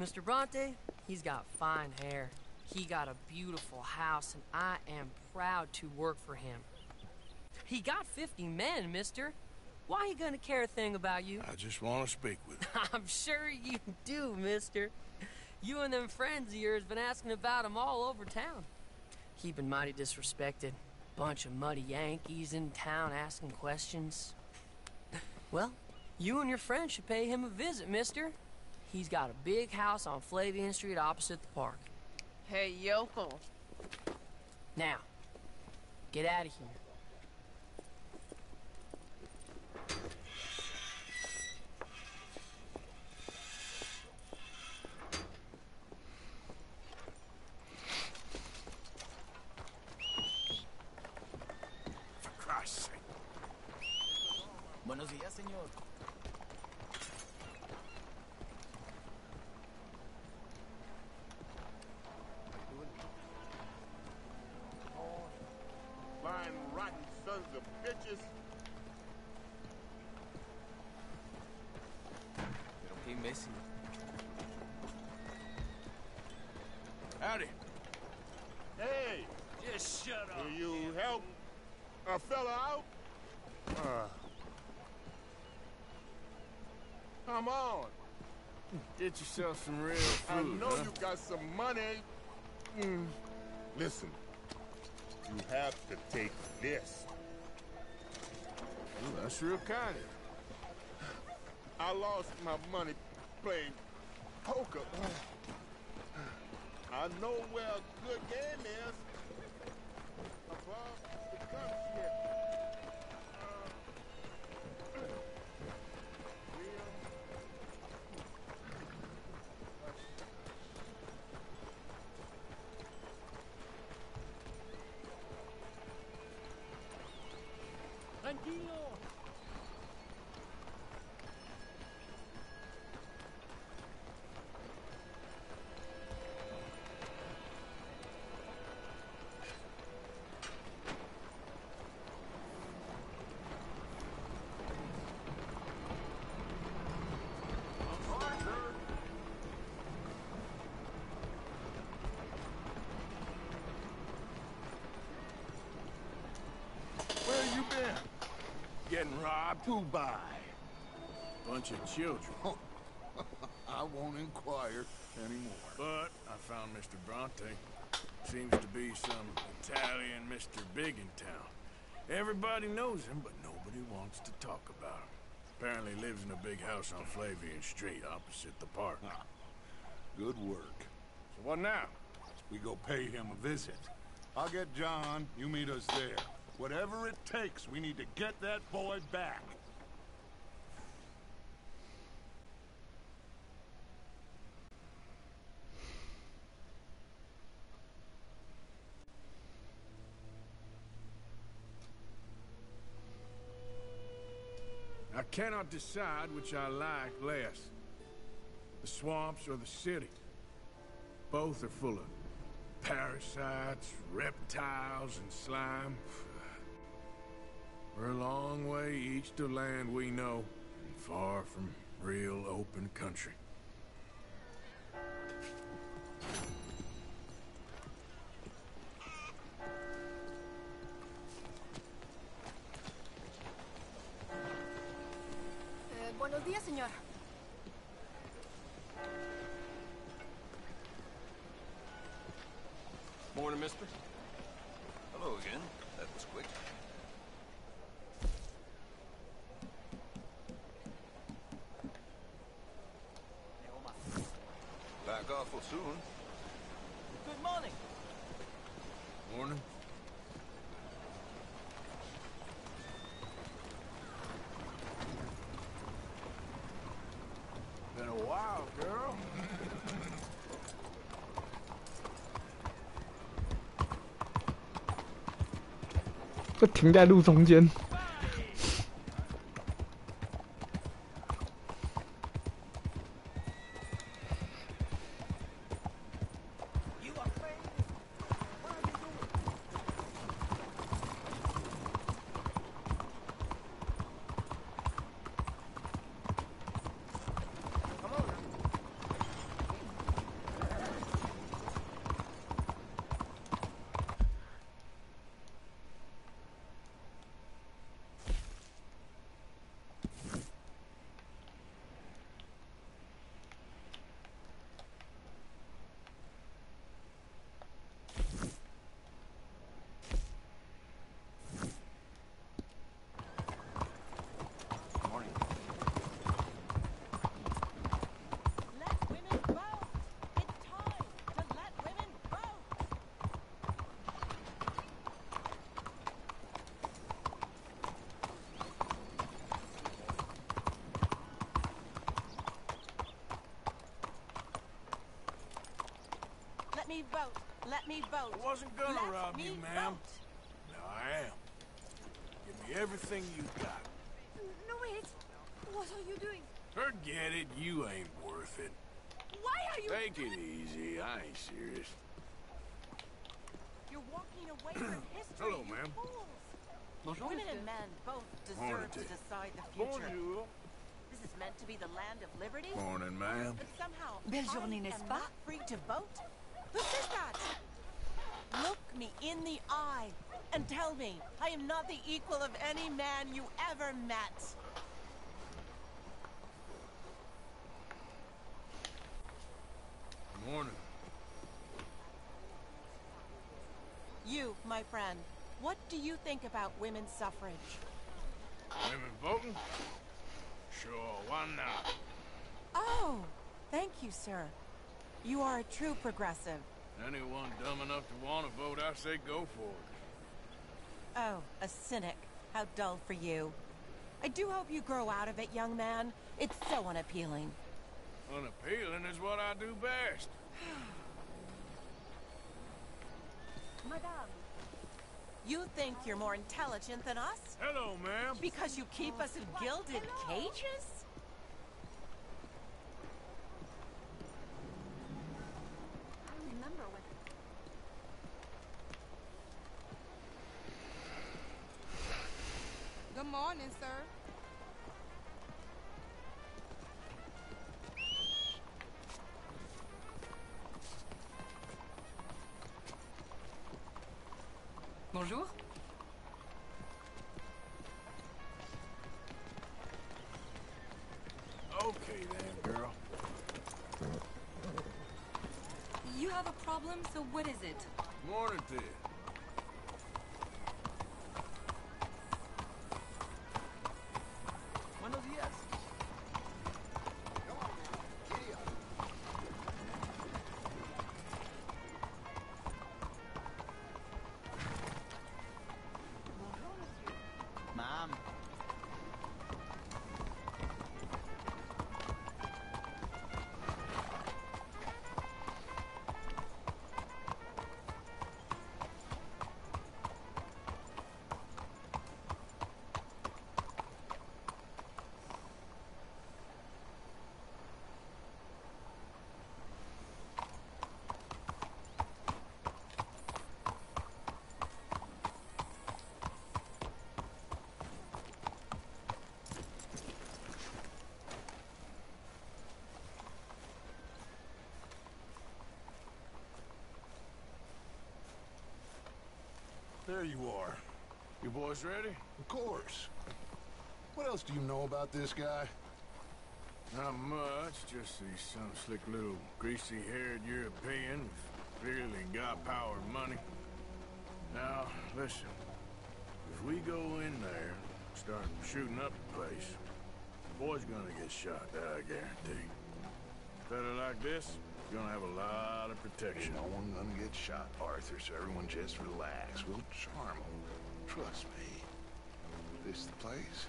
Mr. Bronte, he's got fine hair. He got a beautiful house, and I am proud to work for him. He got 50 men, mister. Why he gonna care a thing about you? I just want to speak with you. I'm sure you do, mister. You and them friends of yours been asking about him all over town. He been mighty disrespected. Bunch of muddy Yankees in town asking questions. Well, you and your friend should pay him a visit, mister. He's got a big house on Flavian Street opposite the park. Hey, yokel. Now, get out of here. senor. Lying rotten sons of bitches. Pero qué imbécil. Howdy. Hey! Just shut up. Will you help a fella out? Come on. Get yourself some real I food, know huh? you got some money. Listen, you have to take this. Ooh, that's real kind of you. I lost my money playing poker. I know where a good game is. Above the gunsmith. Tranquilo. Where you been? Getting robbed? Who by? Bunch of children. I won't inquire anymore. But I found Mr. Bronte. Seems to be some Italian Mr. Big in town. Everybody knows him, but nobody wants to talk about him. Apparently lives in a big house on Flavian Street, opposite the park. Good work. So what now? We go pay him a visit. I'll get John. You meet us there. Whatever it takes, we need to get that boy back. I cannot decide which I like less. The swamps or the city. Both are full of parasites, reptiles, and slime. We're a long way east of land we know, and far from real open country. Buenos días, señor. Morning, mister. Hello again. That was quick. Back awful soon. Good morning. Morning. Been a while, girl. 就停在路中间。Let me vote. Let me vote. I wasn't gonna Let rob me you, ma'am. vote. Now I am. Give me everything you got. No, wait. doing? Forget it, you ain't worth it. Why are you? Take it easy, I ain't serious. You're walking away from history. Hello, you ma'am. fools. Bonjour, Women monsieur. and men both Morning deserve to to you. decide the future. Bonjour. This is meant to be the land of liberty. Morning, ma'am. But somehow, Belle journée, I n'est-ce am pas? not free to vote. Who says that? Look me in the eye and tell me I am not the equal of any man you ever met. Morning. You, my friend, what do you think about women's suffrage? Women voting? Sure, why not? Oh, thank you, sir. You are a true progressive. Anyone dumb enough to want to vote, I say go for it. Oh, a cynic. How dull for you. I do hope you grow out of it, young man. It's so unappealing. Unappealing is what I do best. Madame. You think you're more intelligent than us? Hello, ma'am. Because you keep us in gilded cages? I remember when. Good morning, sir. Bonjour. Okay then, girl. You have a problem, so what is it? Morning to you. Buenos días. Mom. There you are. You boys ready? Of course. What else do you know about this guy? Not much, just he's some slick little greasy-haired European who's clearly got power and money. Now, listen. If we go in there and start shooting up the place, the boy's gonna get shot, that I guarantee. A fella like this is gonna have a lot of protection. No one gonna get shot, Arthur, so everyone just relax. We'll charm them. Trust me. This the place?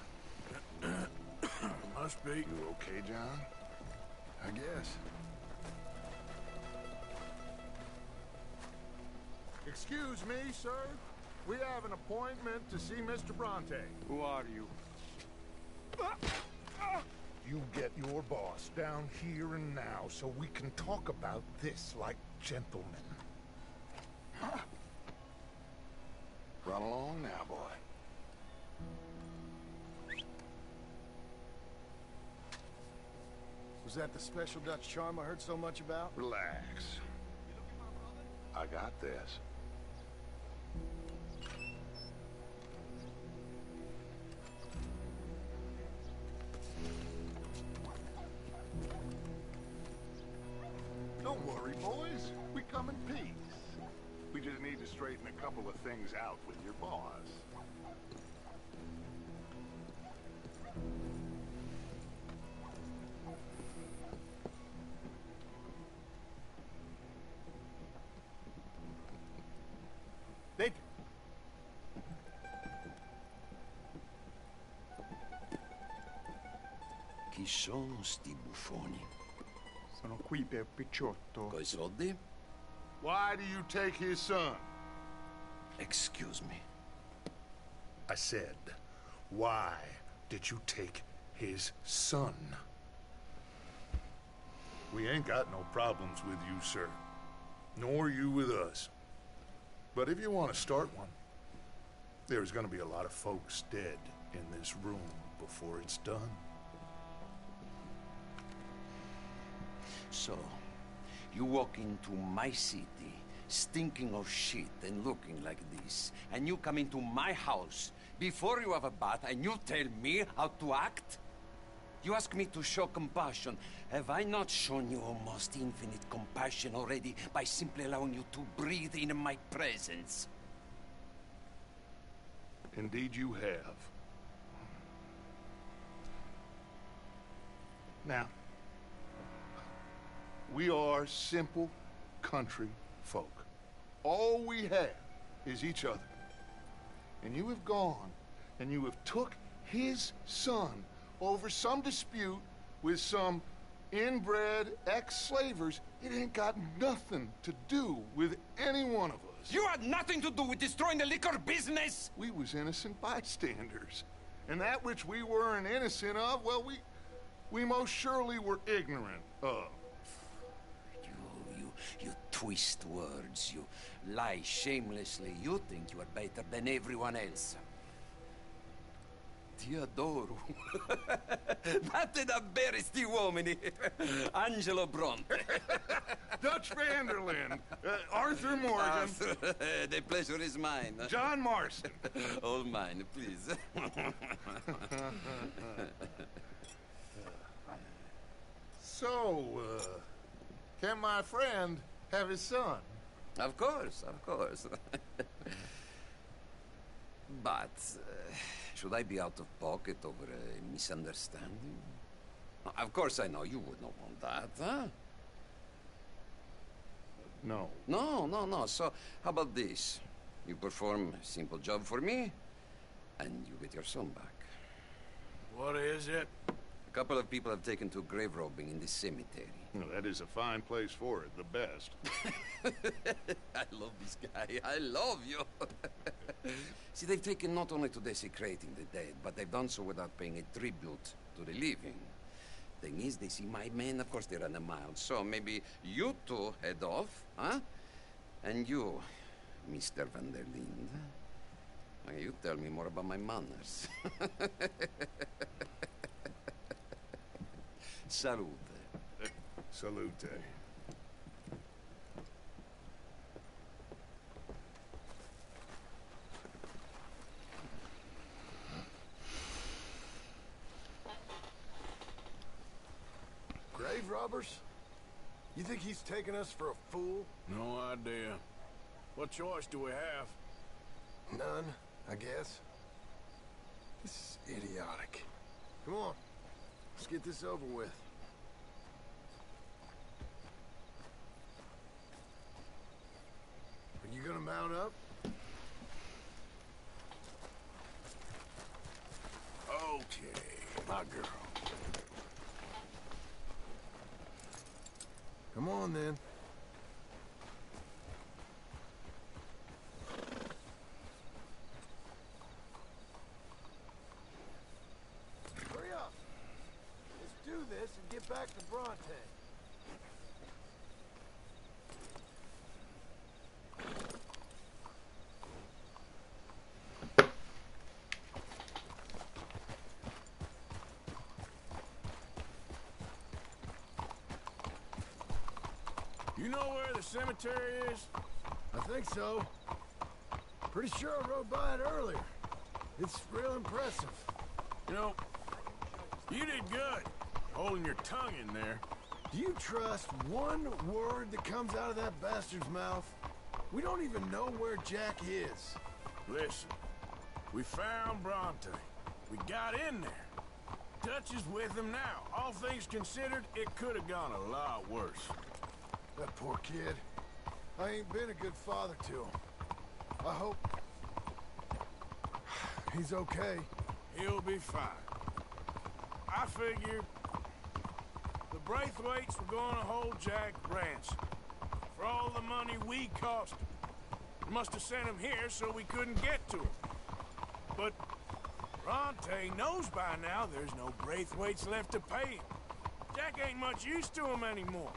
Must be. You okay, John? I guess. Excuse me, sir. We have an appointment to see Mr. Bronte. Who are you? You get your boss down here and now so we can talk about this like gentlemen. Run along now, boy. Was that the special Dutch charm I heard so much about? Relax. I got this. Don't worry, boys. We come in peace. We just need to straighten a couple of things out with your boss. David. Chi sono sti buffoni? Sono qui per Picciotto. Coi soldi? Why do you take his son? Excuse me. I said, why did you take his son. We ain't got no problems with you, sir. Nor you with us. But if you want to start one, there's gonna be a lot of folks dead in this room before it's done. So, you walk into my city, stinking of shit and looking like this, and you come into my house before you have a bath and you tell me how to act? You ask me to show compassion. Have I not shown you almost infinite compassion already by simply allowing you to breathe in my presence? Indeed you have. Now, we are simple country folk. All we have is each other. And you have gone and you have took his son over some dispute with some inbred ex-slavers. It ain't got nothing to do with any one of us. You had nothing to do with destroying the liquor business! We was innocent bystanders. And that which we weren't innocent of, well, we most surely were ignorant of. You twist words, you lie shamelessly. You think you are better than everyone else. Ti adoro. Date davvero sti uomini. Angelo Bronte. Dutch Vanderlyn. Arthur Morgan. The pleasure is mine. John Marston. All mine, please. So, can my friend have his son? Of course, of course. But, should I be out of pocket over a misunderstanding? Of course I know you would not want that, huh? No. No. So, how about this? You perform a simple job for me, and you get your son back. What is it? A couple of people have taken to grave robbing in this cemetery. Well, that is a fine place for it, the best. I love this guy. I love you. See, they've taken not only to desecrating the dead, but they've done so without paying a tribute to the living. Thing is, they see my men, of course they run a mile. So maybe you two head off, huh? And you, Mr. Van der Linde, you tell me more about my manners. Salute. Salute. Grave robbers? You think he's taking us for a fool? No idea. What choice do we have? None, I guess. This is idiotic. Come on, let's get this over with. Are you gonna mount up? Okay, my girl. Come on, then. Hurry up. Let's do this and get back to Bronte. You know where the cemetery is? I think so. Pretty sure I rode by it earlier. It's real impressive. You know, you did good, holding your tongue in there. Do you trust one word that comes out of that bastard's mouth? We don't even know where Jack is. Listen, we found Bronte. We got in there. Dutch is with him now. All things considered, it could have gone a lot worse. That poor kid. I ain't been a good father to him. I hope he's okay. He'll be fine. I figured the Braithwaites were going to hold Jack ransom for all the money we cost him. Must have sent him here so we couldn't get to him. But Bronte knows by now there's no Braithwaites left to pay him. Jack ain't much use to him anymore.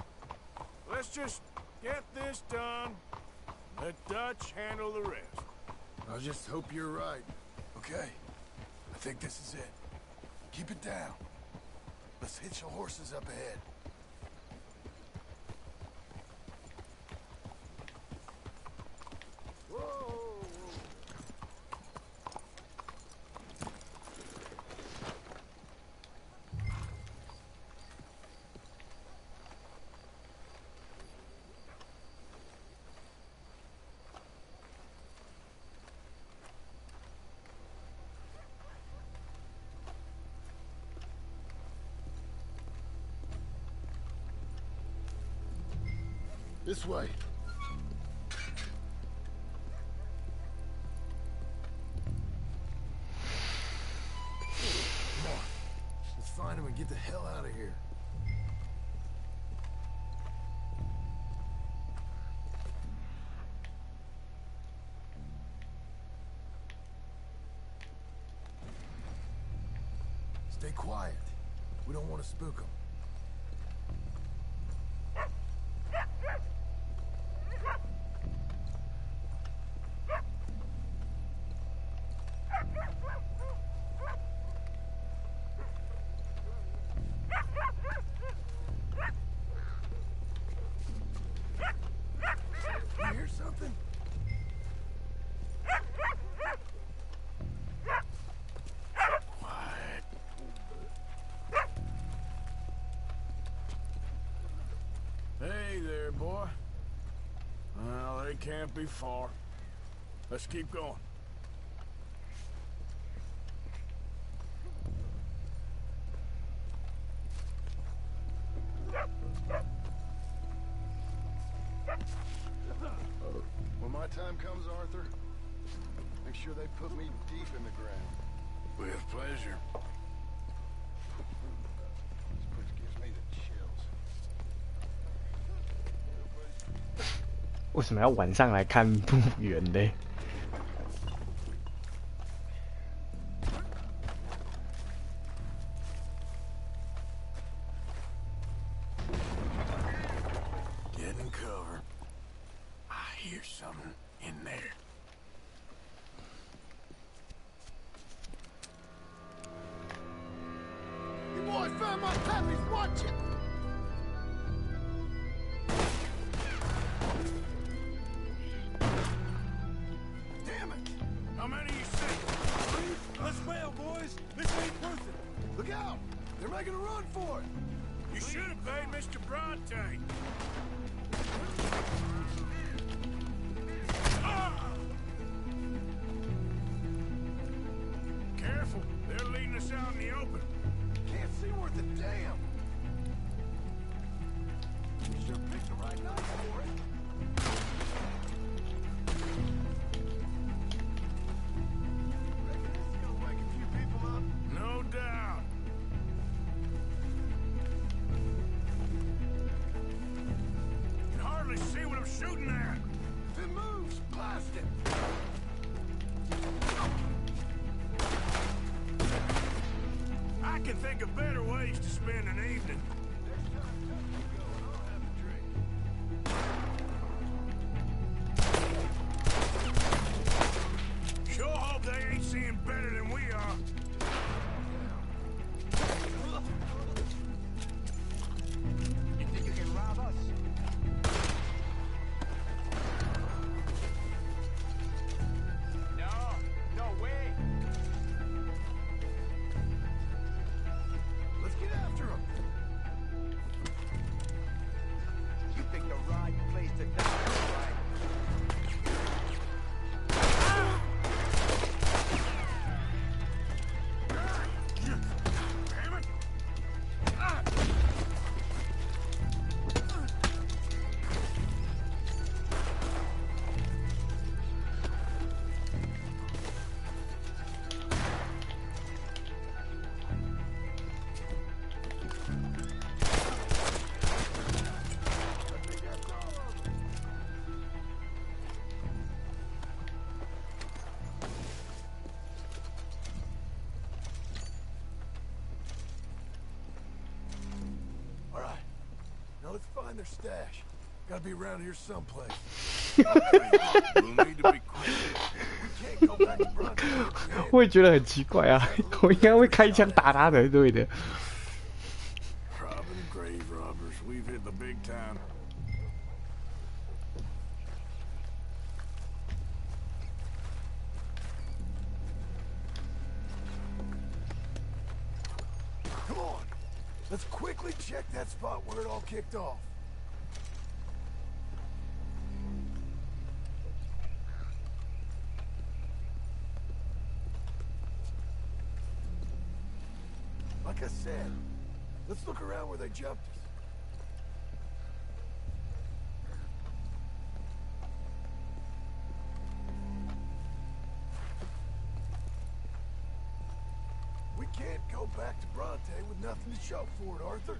Let's just get this done. Let Dutch handle the rest. I just hope you're right. Okay, I think this is it. Keep it down. Let's hitch the horses up ahead. This way. Come on. Let's find him and get the hell out of here. Stay quiet. We don't want to spook him. You hear something? Quiet. Hey there, boy. Well, they can't be far. Let's keep going. When my time comes, Arthur, make sure they put me deep in the ground. With pleasure. This place gives me the chills. 为什么要晚上来看墓园呢？ Get in cover. I hear something in there. You boys found my puppies, watching. Damn it! How many you see? Let's bail, boys. This ain't worth it. Look out! They're making a run for it. You should have paid Mr. Bronte. Careful, they're leading us out in the open. Can't see worth a damn. You sure picked the right night for it. Reckon this is gonna wake a few people up. No doubt. You can hardly see what I'm shooting at. If it moves, blast it. I can think of better ways to spend an evening. Next time Tucker's going, I'll have a drink. Sure hope they ain't seeing better than we are. You think you can rob us? No way. Let's get after him. their stash. Gotta be around here someplace. We'll need to be quick. We can't go back to Bronte. 我也觉得很奇怪啊，我应该会开枪打他的，对的。Robbing grave robbers, we've hit the big time. Come on, let's quickly check that spot where it all kicked off. Like I said, let's look around where they jumped us. We can't go back to Bronte with nothing to show for it, Arthur.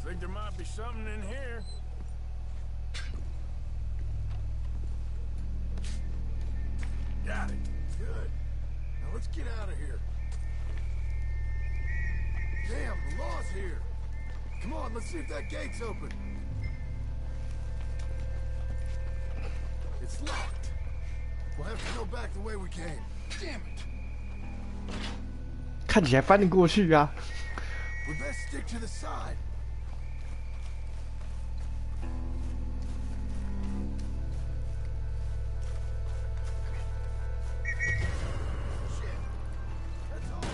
Think there might be something in here. Got it. Good. Now let's get out of here. Damn, the law's here. Come on, let's see if that gate's open. It's locked. We'll have to go back the way we came. Damn it. 看起来翻得过去啊。We best stick to the side. Shit. That's all.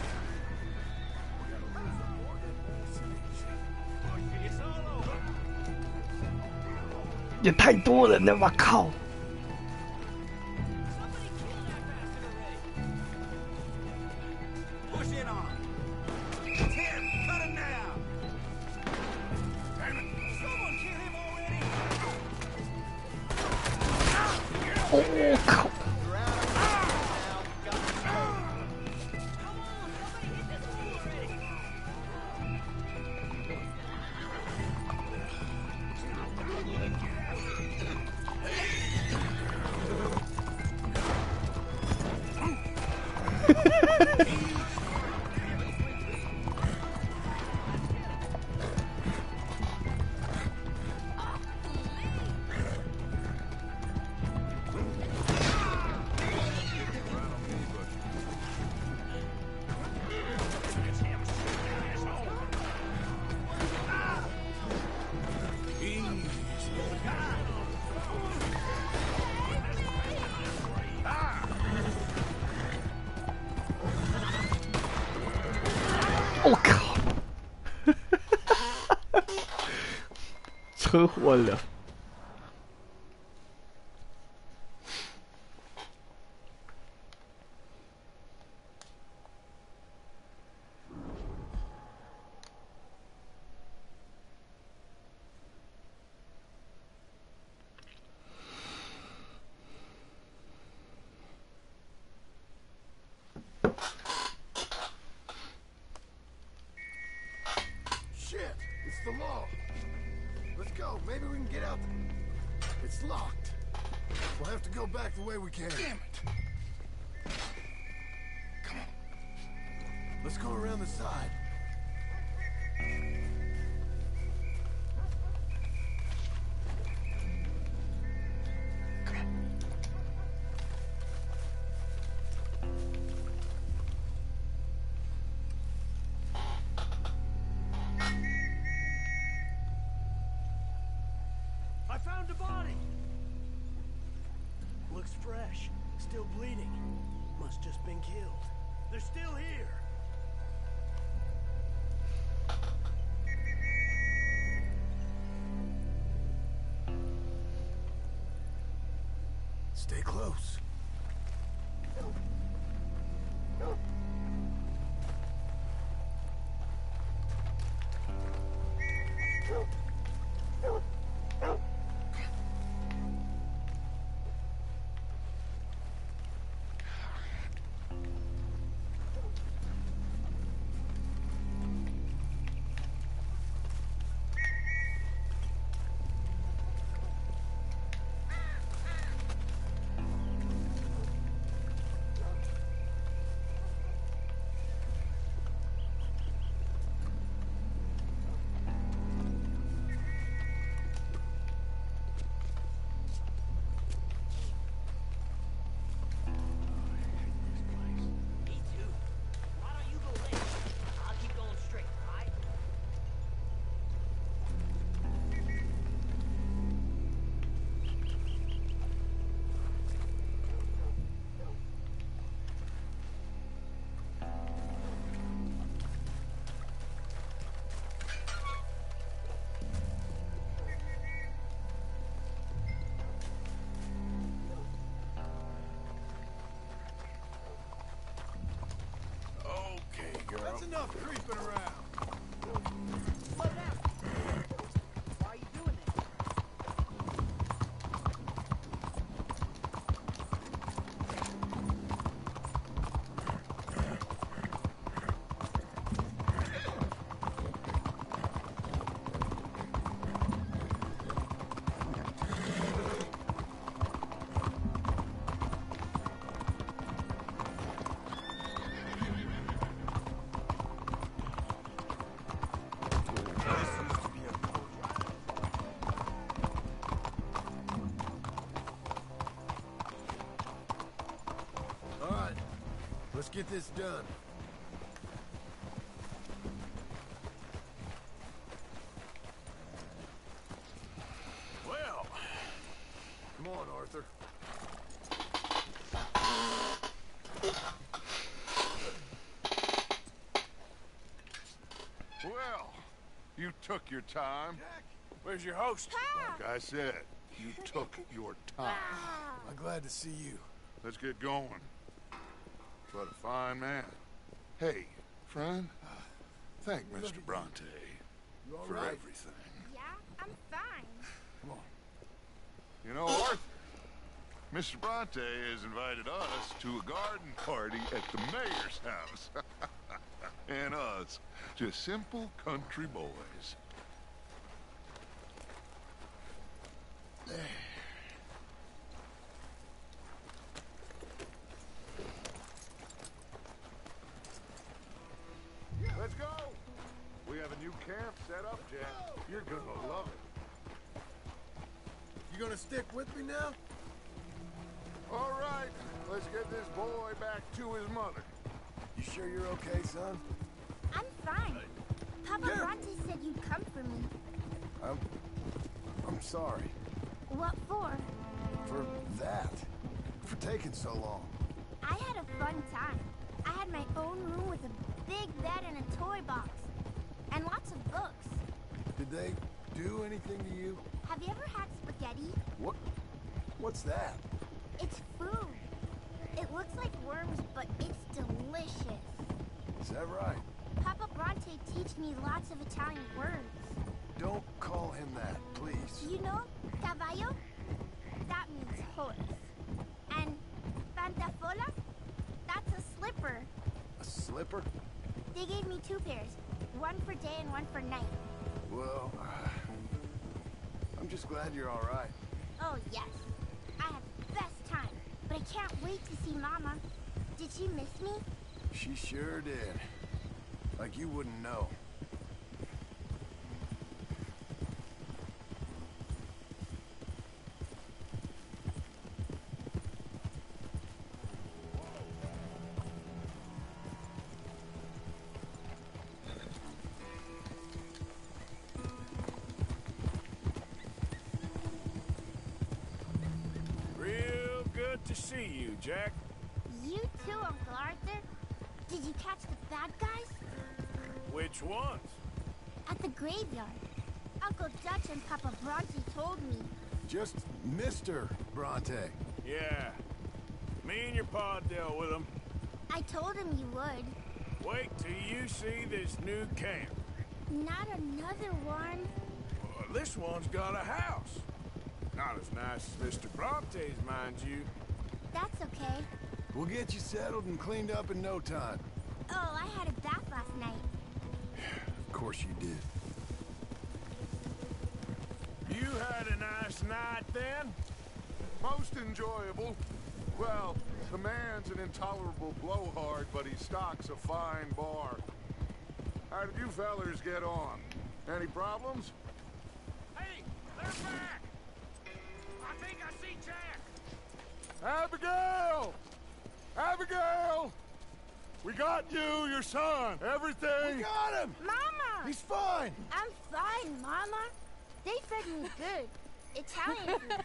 也太多人了吧，靠！ Push in on him. Tim, cut him down. Damn it. Someone kill him already. 哦靠！ 我靠！车祸了。Let's go. Maybe we can get out. It's locked. We'll have to go back the way we came. Damn it! Come on. Let's go around the side. I found a body! Looks fresh. Still bleeding. Must just been killed. They're still here. Stay close. That's enough creeping around. Slow down. Why are you doing this? Let's get this done. Well, come on, Arthur. Well, you took your time. Jack, where's your host? Like I said, you took your time. I'm glad to see you. Let's get going. What a fine man. Hey, friend, thank Mr. Bronte for everything. Yeah, I'm fine. Come on. You know, Arthur, Mr. Bronte has invited us to a garden party at the mayor's house. And us, just simple country boys. Let's go! We have a new camp set up, Jack. You're gonna love it. You gonna stick with me now? All right, let's get this boy back to his mother. You sure you're okay, son? I'm fine. Papa Bronte said you'd come for me. I'm sorry. What for? For that. For taking so long. I had a fun time. I had my own room with a big bed and a toy box. And lots of books. Did they do anything to you? Have you ever had spaghetti? What's that? It's food. It looks like worms, but it's delicious. Is that right? Papa Bronte teach me lots of Italian words. Don't call him that, please. You know, caballo? That means horse. And pantafola? That's a slipper. A slipper? They gave me 2 pairs. One for day and one for night. Well, just glad you're all right. Oh, yes. I had the best time, but I can't wait to see Mama. Did she miss me? She sure did. Like you wouldn't know. Real good to see you, Jack. You too, Uncle Arthur. Did you catch the bad guys? Which ones? At the graveyard. Uncle Dutch and Papa Bronte told me. Just Mr. Bronte. Yeah. Me and your pa dealt with them. I told him you would. Wait till you see this new camp. Not another one. Well, this one's got a house. Not as nice as Mr. Bronte's, mind you. That's okay. We'll get you settled and cleaned up in no time. Oh, I had a bath last night. Of course you did. You had a nice night then? Most enjoyable. Well, the man's an intolerable blowhard, but he stocks a fine bar. How did you fellers get on? Any problems? Hey, they're back! I think I see Jack! Abigail! Abigail! We got you, your son, everything! We got him! Mama! He's fine! I'm fine, Mama. They fed me good. Italian food.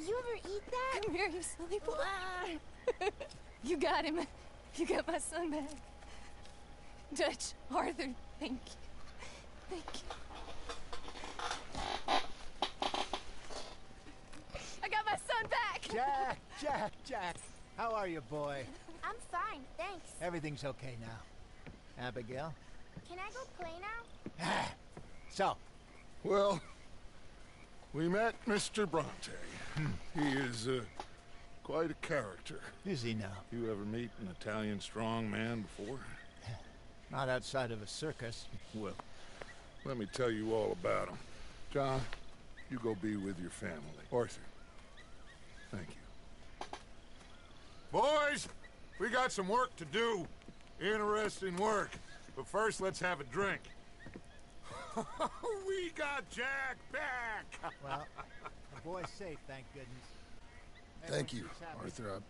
You ever eat that? Come here, you silly boy. You got him. You got my son back. Dutch, Arthur, thank you. Thank you. I got my son back! Jack. How are you, boy? I'm fine, thanks. Everything's okay now. Abigail? Can I go play now? So, Well, we met Mr. Bronte. He is quite a character. is he now? You ever meet an Italian strong man before? Not outside of a circus. Well, let me tell you all about him. John, you go be with your family. Arthur, thank you. Boys, we got some work to do. Interesting work. But first, let's have a drink. We got Jack back! Well, the boy's safe, thank goodness. Thank you, Arthur.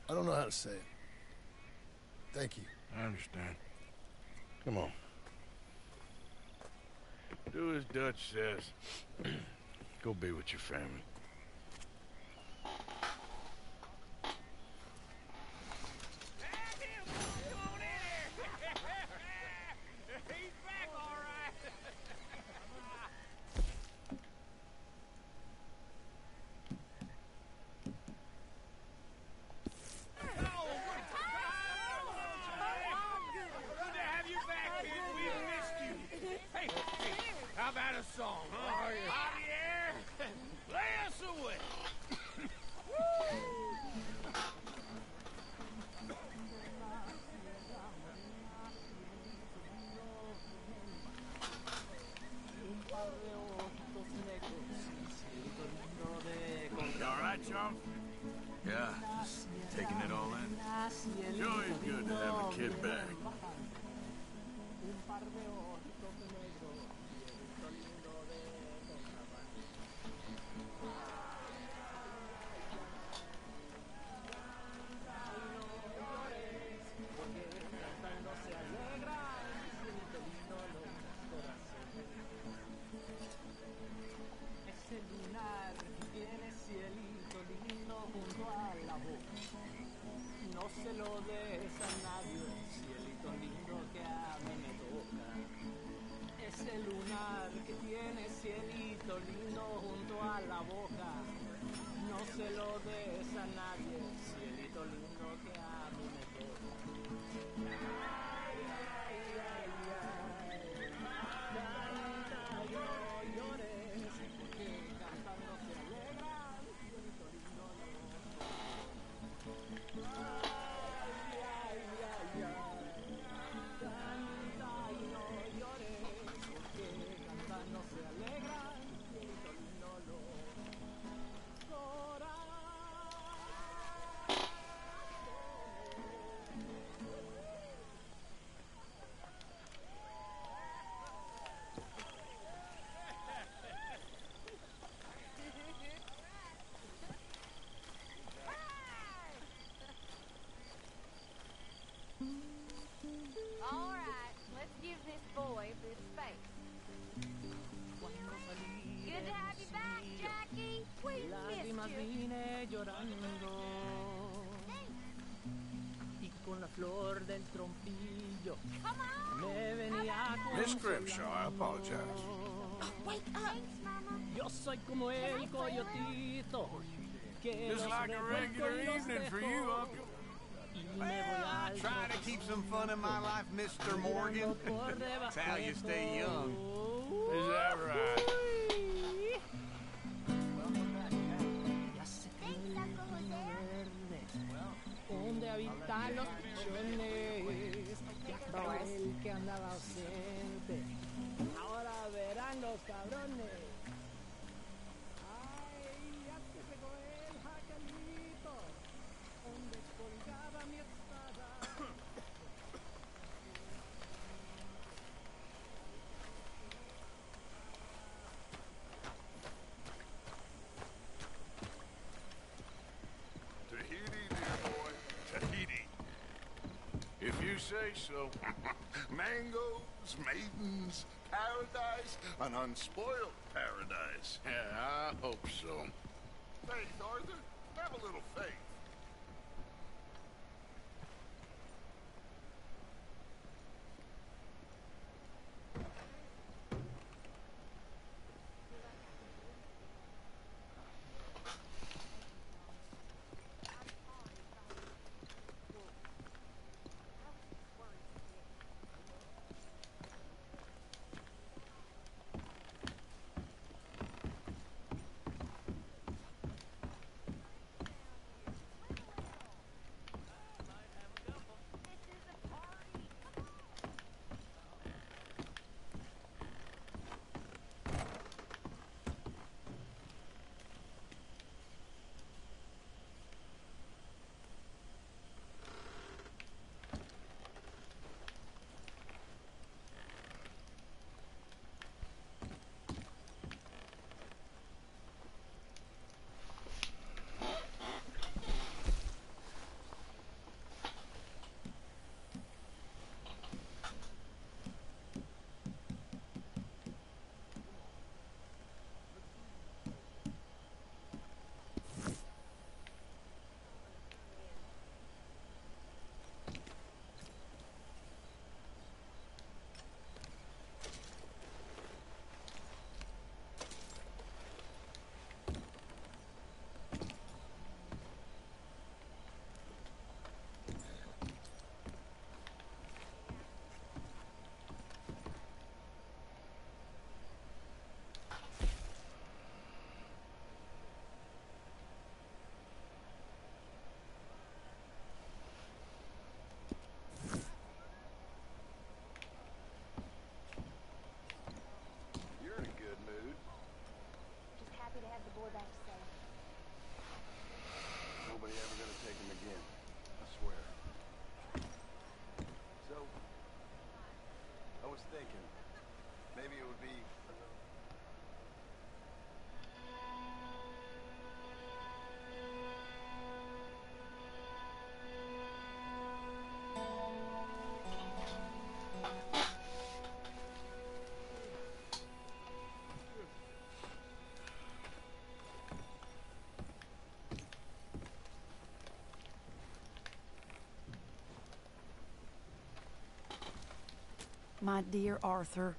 I don't know how to say it. Thank you. I understand. Come on. Do as Dutch says. Go be with your family. He's back, all right! Good to have you back, kid. We've missed you. Hey, how about a song, huh? Javier, lay us away. You all right, Charles? Yeah, just taking it all in. Sure is good to have a kid back. No se lo des a nadie, cielito lindo que a mí me toca. Ese lunar que tiene cielito lindo junto a la boca. No se lo des a nadie, cielito lindo que a mí me toca. Ay, ay, ay, ay. Canta, yo llores, porque cantando se alegran, cielito lindo no. Ay, ay, ay, ay. Canta, flor del trompillo. Me venía con Miss Grimshaw, I apologize. Wake up! Yo soy como el coyotito que Just los like a regular revuelco y los evening for dejo. you, Uncle. Well, trying to keep some fun in my life, Mr. Morgan. That's how you stay young. Is that right? Donde habitan los pichones, ya acabé el que andaba ausente. Ahora verán los cabrones. Ay, ya te pegó el jacalito, donde colgaba mi espada. Tahiti, dear boy. Tahiti. If you say so. Mangoes, maidens, paradise, an unspoiled paradise. Yeah, I hope so. Faith, Arthur. Have a little faith. Nobody ever gonna take him again. I swear. So, I was thinking, maybe it would be My dear Arthur,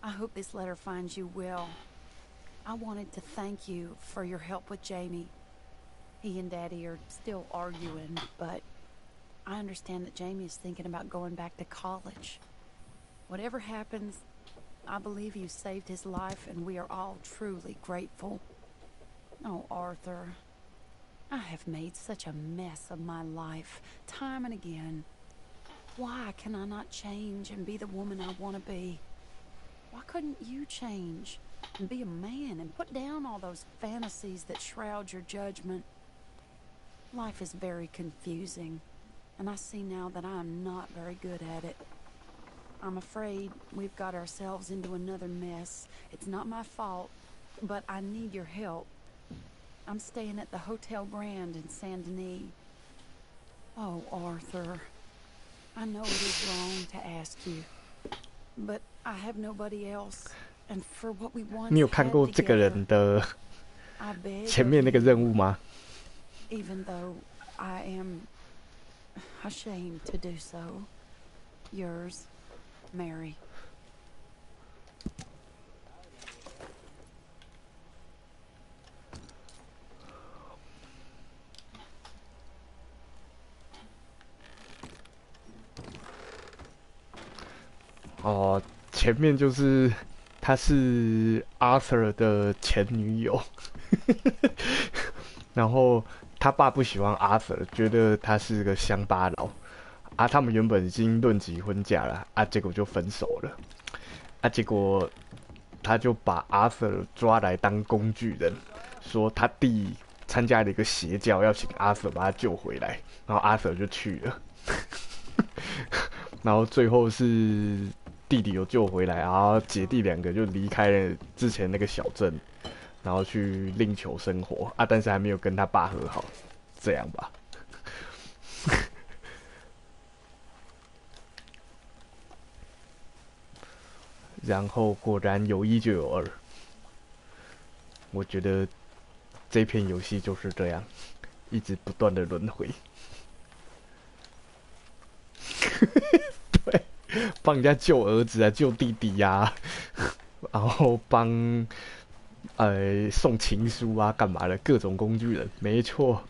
I hope this letter finds you well. I wanted to thank you for your help with Jamie. He and Daddy are still arguing, but I understand that Jamie is thinking about going back to college. Whatever happens, I believe you saved his life, and we are all truly grateful. Oh, Arthur, I have made such a mess of my life, time and again. Why can I not change and be the woman I want to be? Why couldn't you change and be a man and put down all those fantasies that shroud your judgment? Life is very confusing, and I see now that I am not very good at it. I'm afraid we've got ourselves into another mess. It's not my fault, but I need your help. I'm staying at the Hotel Grand in Saint Denis. Oh, Arthur, I know it is wrong to ask you, but I have nobody else, and for what we once 你有看过这个人的前面那个任务吗？ Even though I ashamed to do so. Yours, Mary.哦，前面就是她是 Arthur 的前女友，然后他爸不喜欢 Arthur，觉得他是个乡巴佬啊。他们原本已经论及婚嫁了啊，结果就分手了啊。结果他就把 Arthur 抓来当工具人，说他弟参加了一个邪教，要请 Arthur 把他救回来，然后 Arthur 就去了，然后最后是弟弟有救回来，然后姐弟两个就离开了之前那个小镇，然后去另求生活啊，但是还没有跟他爸和好，这样吧。然后果然有一就有二，我觉得这片游戏就是这样，一直不断的轮回。对，帮人家救儿子啊，救弟弟呀、然后帮送情书啊，干嘛的，各种工具人，没错。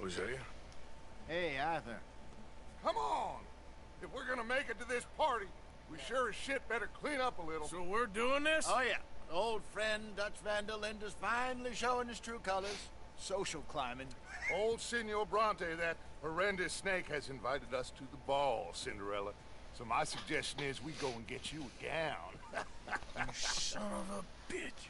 Hosea? Hey, Arthur. Come on! If we're gonna make it to this party, we sure as shit better clean up a little. So we're doing this? Oh, yeah. Old friend Dutch Van der Linde is finally showing his true colors. Social climbing. Old Senor Bronte, that horrendous snake, has invited us to the ball, Cinderella. So my suggestion is we go and get you a gown. You son of a bitch.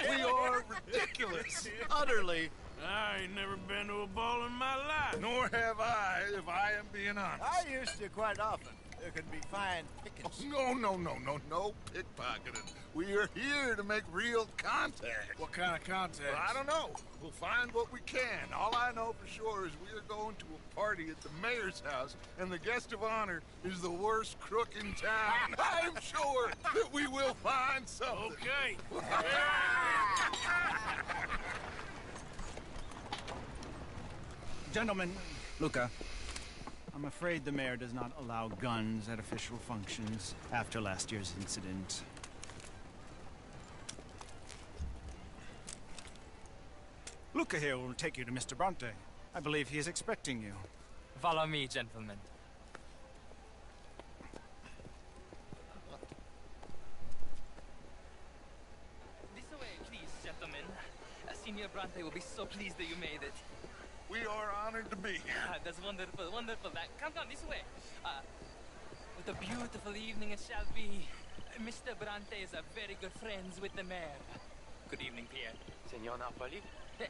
We are ridiculous. Utterly. I ain't never been to a ball in my life. Nor have I, if I am being honest. I used to quite often. There could be fine pickings. Oh, no pickpocketing. We are here to make real contact. What kind of contact? Well, I don't know. We'll find what we can. All I know for sure is we are going to a party at the mayor's house, and the guest of honor is the worst crook in town. I'm sure that we will find something. Okay. Gentlemen, Luca, I'm afraid the mayor does not allow guns at official functions after last year's incident. Luca here will take you to Mr. Bronte. I believe he is expecting you. Follow me, gentlemen. This way, please, gentlemen. Senior Bronte will be so pleased that you made it. We are honored to be here. That's wonderful, wonderful. Come, this way. What a beautiful evening it shall be. Mr. Bronte is a very good friends with the mayor. Good evening, Pierre. Senor Napoli?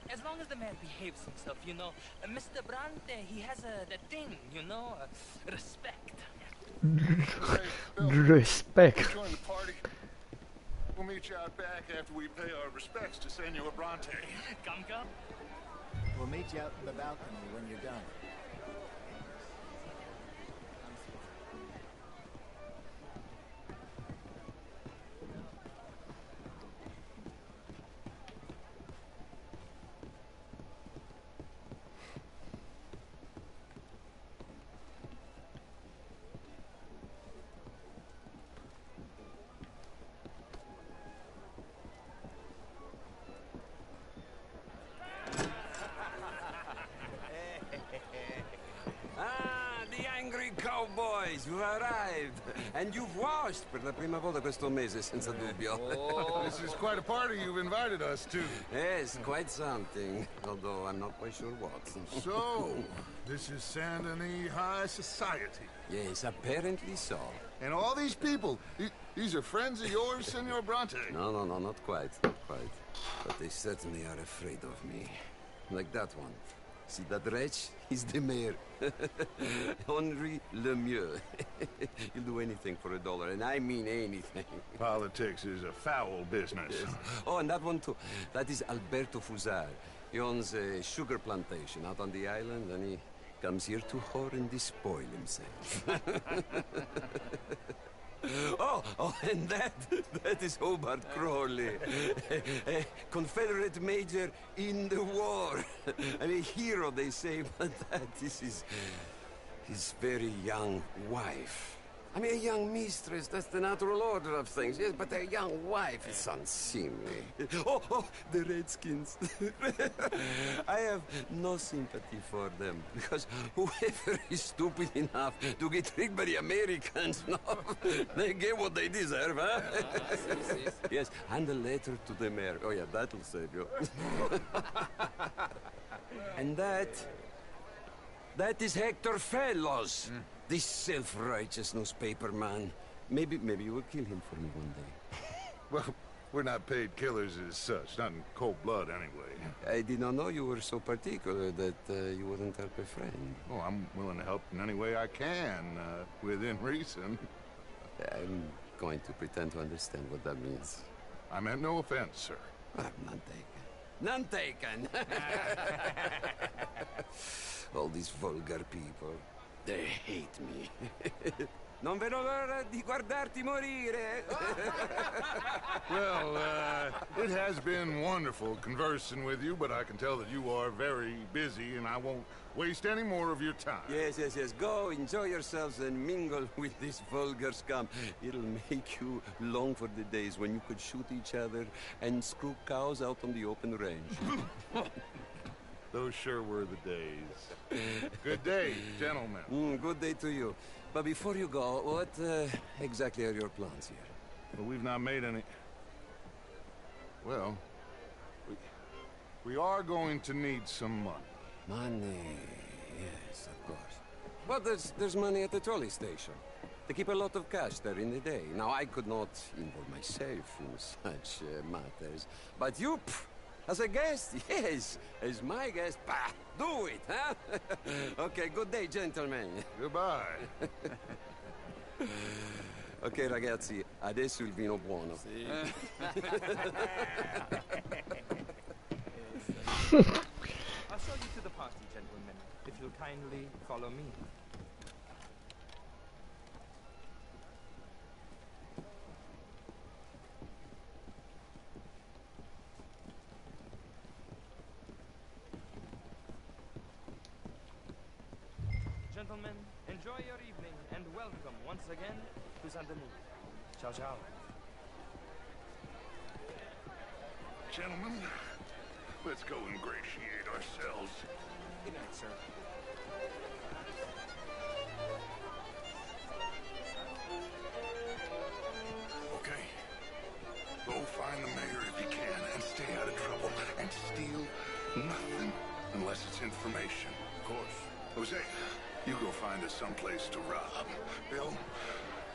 As long as the mayor behaves himself, you know. Mr. Bronte, he has that thing, you know, respect. Respect. Join the party. We'll meet you out back after we pay our respects to Senor Bronte. Come. We'll meet you out in the balcony when you're done. Cowboys, you've arrived. And you've washed per la prima volta questo mese, senza dubbio. Oh, this is quite a party you've invited us to. Yes, quite something. Although I'm not quite sure what. So, this is Saint Denis High Society. Yes, apparently so. And all these people, These are friends of yours, Senor Bronte? No, not quite, not quite. But they certainly are afraid of me. Like that one. See that wretch? He's the mayor. Henri Lemieux. He'll do anything for $1, and I mean anything. Politics is a foul business. Yes. Oh, and that one too. That is Alberto Fusar. He owns a sugar plantation out on the island, and he comes here to whore and despoil himself. Oh, and that is Hobart Crawley, a Confederate major in the war, and a hero, they say, but that is his very young wife. I mean, a young mistress, that's the natural order of things, yes, but a young wife is unseemly. Oh, the Redskins. I have no sympathy for them, because whoever is stupid enough to get tricked by the Americans, no, they get what they deserve, huh? Yes, and a letter to the mayor. Oh, yeah, that'll save you. And that is Hector Fellows. This self-righteous newspaper man. Maybe you will kill him for me one day. Well, we're not paid killers as such, not in cold blood anyway. I did not know you were so particular that you wouldn't help a friend. Oh, I'm willing to help in any way I can, within reason. I'm going to pretend to understand what that means. I meant no offense, sir. None taken. None taken! All these vulgar people. They hate me. Non vedo l'ora di guardarti morire. Well, it has been wonderful conversing with you, but I can tell that you are very busy, and I won't waste any more of your time. Yes. Go, enjoy yourselves, and mingle with this vulgar scum. It'll make you long for the days when you could shoot each other and screw cows out on the open range. Those sure were the days. Good day, gentlemen. Good day to you. But before you go, what exactly are your plans here? Well, we've not made any... Well, we are going to need some money. Money, yes, of course. But there's money at the trolley station. They keep a lot of cash there in the day. Now, I could not involve myself in such matters. But you... As a guest? Yes. As my guest? Bah, do it, huh? Okay, good day, gentlemen. Goodbye. Ok, ragazzi, adesso il vino buono. Sì. I'll show you to the party, gentlemen, if you'll kindly follow me. Gentlemen, enjoy your evening and welcome once again to Saint Denis. Ciao, ciao. Gentlemen, let's go ingratiate ourselves. Good night, sir. Okay. Go find the mayor if you can and stay out of trouble. And steal nothing unless it's information. Of course. Jose, you go find us someplace to rob. Bill,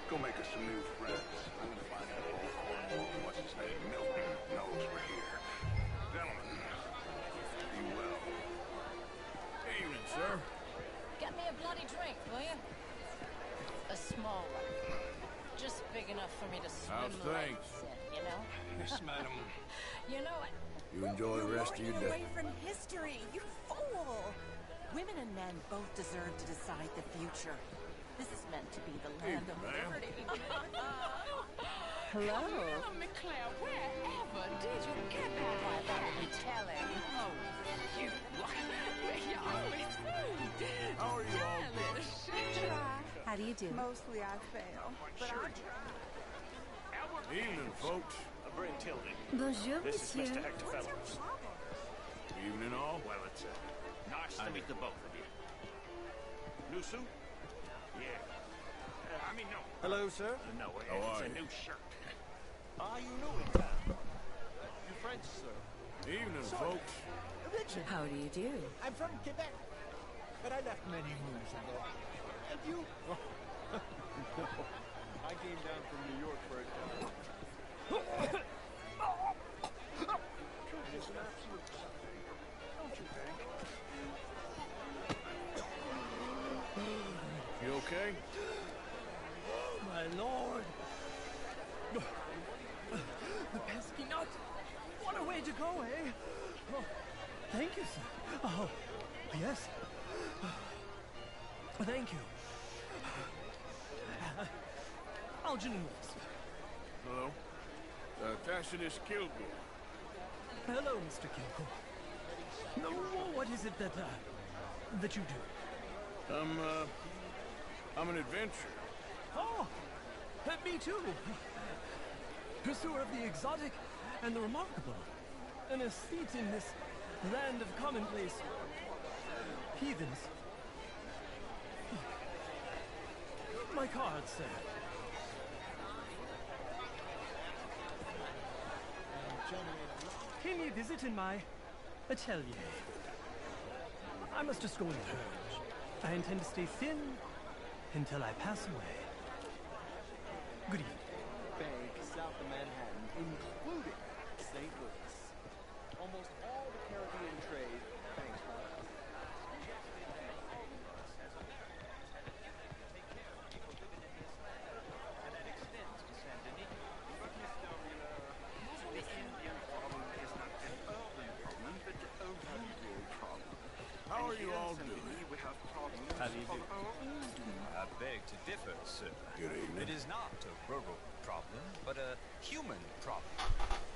go make us some new friends. I'm gonna find that old cornwall, what's his name, Milton, knows we're here. Gentlemen, be well. Evening, sir. Get me a bloody drink, will you? A small one. Just big enough for me to swim How's legs things? in, you know? Yes, madam. You know what? You enjoy the rest of your You're day. away from history, you fool! Women and men both deserve to decide the future. This is meant to be the land of liberty. Hello. Camilla McClare, wherever did you get that? Why, that would be telling. Oh, you. You're always so How are you all doing? Try. How do you do? Mostly I fail, but I try. Evening, folks. Bring Tildy. Bonjour, This is monsieur. Mr. Hector Fellows. Evening, all. Well, it's nice to meet the both of you. New suit? Yeah. I mean, no. Hello, sir. No, How it's are a you? new shirt. Are you new in town? You French, sir? Evening, folks. Richard. How do you do? I'm from Quebec, but I left many moons ago. And you? I came down from New York for a job. It's an absolute Sunday, don't you think? You okay? My lord! The pesky nut! What a way to go, eh? Oh, thank you, sir. Oh, yes. Thank you. Algernon Wilson. Hello? Tacitus Kilgore. Hello, Mr. Kilgore. No, what is it that you do? I'm an adventurer. Oh, me too. Pursuer of the exotic and the remarkable. An aesthete in this land of commonplace heathens. My card, sir. Pay me a visit in my atelier. I must just go and purge. I intend to stay thin until I pass away. Good evening. Bank south of Manhattan, including St. Louis. Almost all the Caribbean trade banks for us. How are you all doing? How do you do? I beg to differ, sir. Good evening. It is not a rural problem, but a human problem.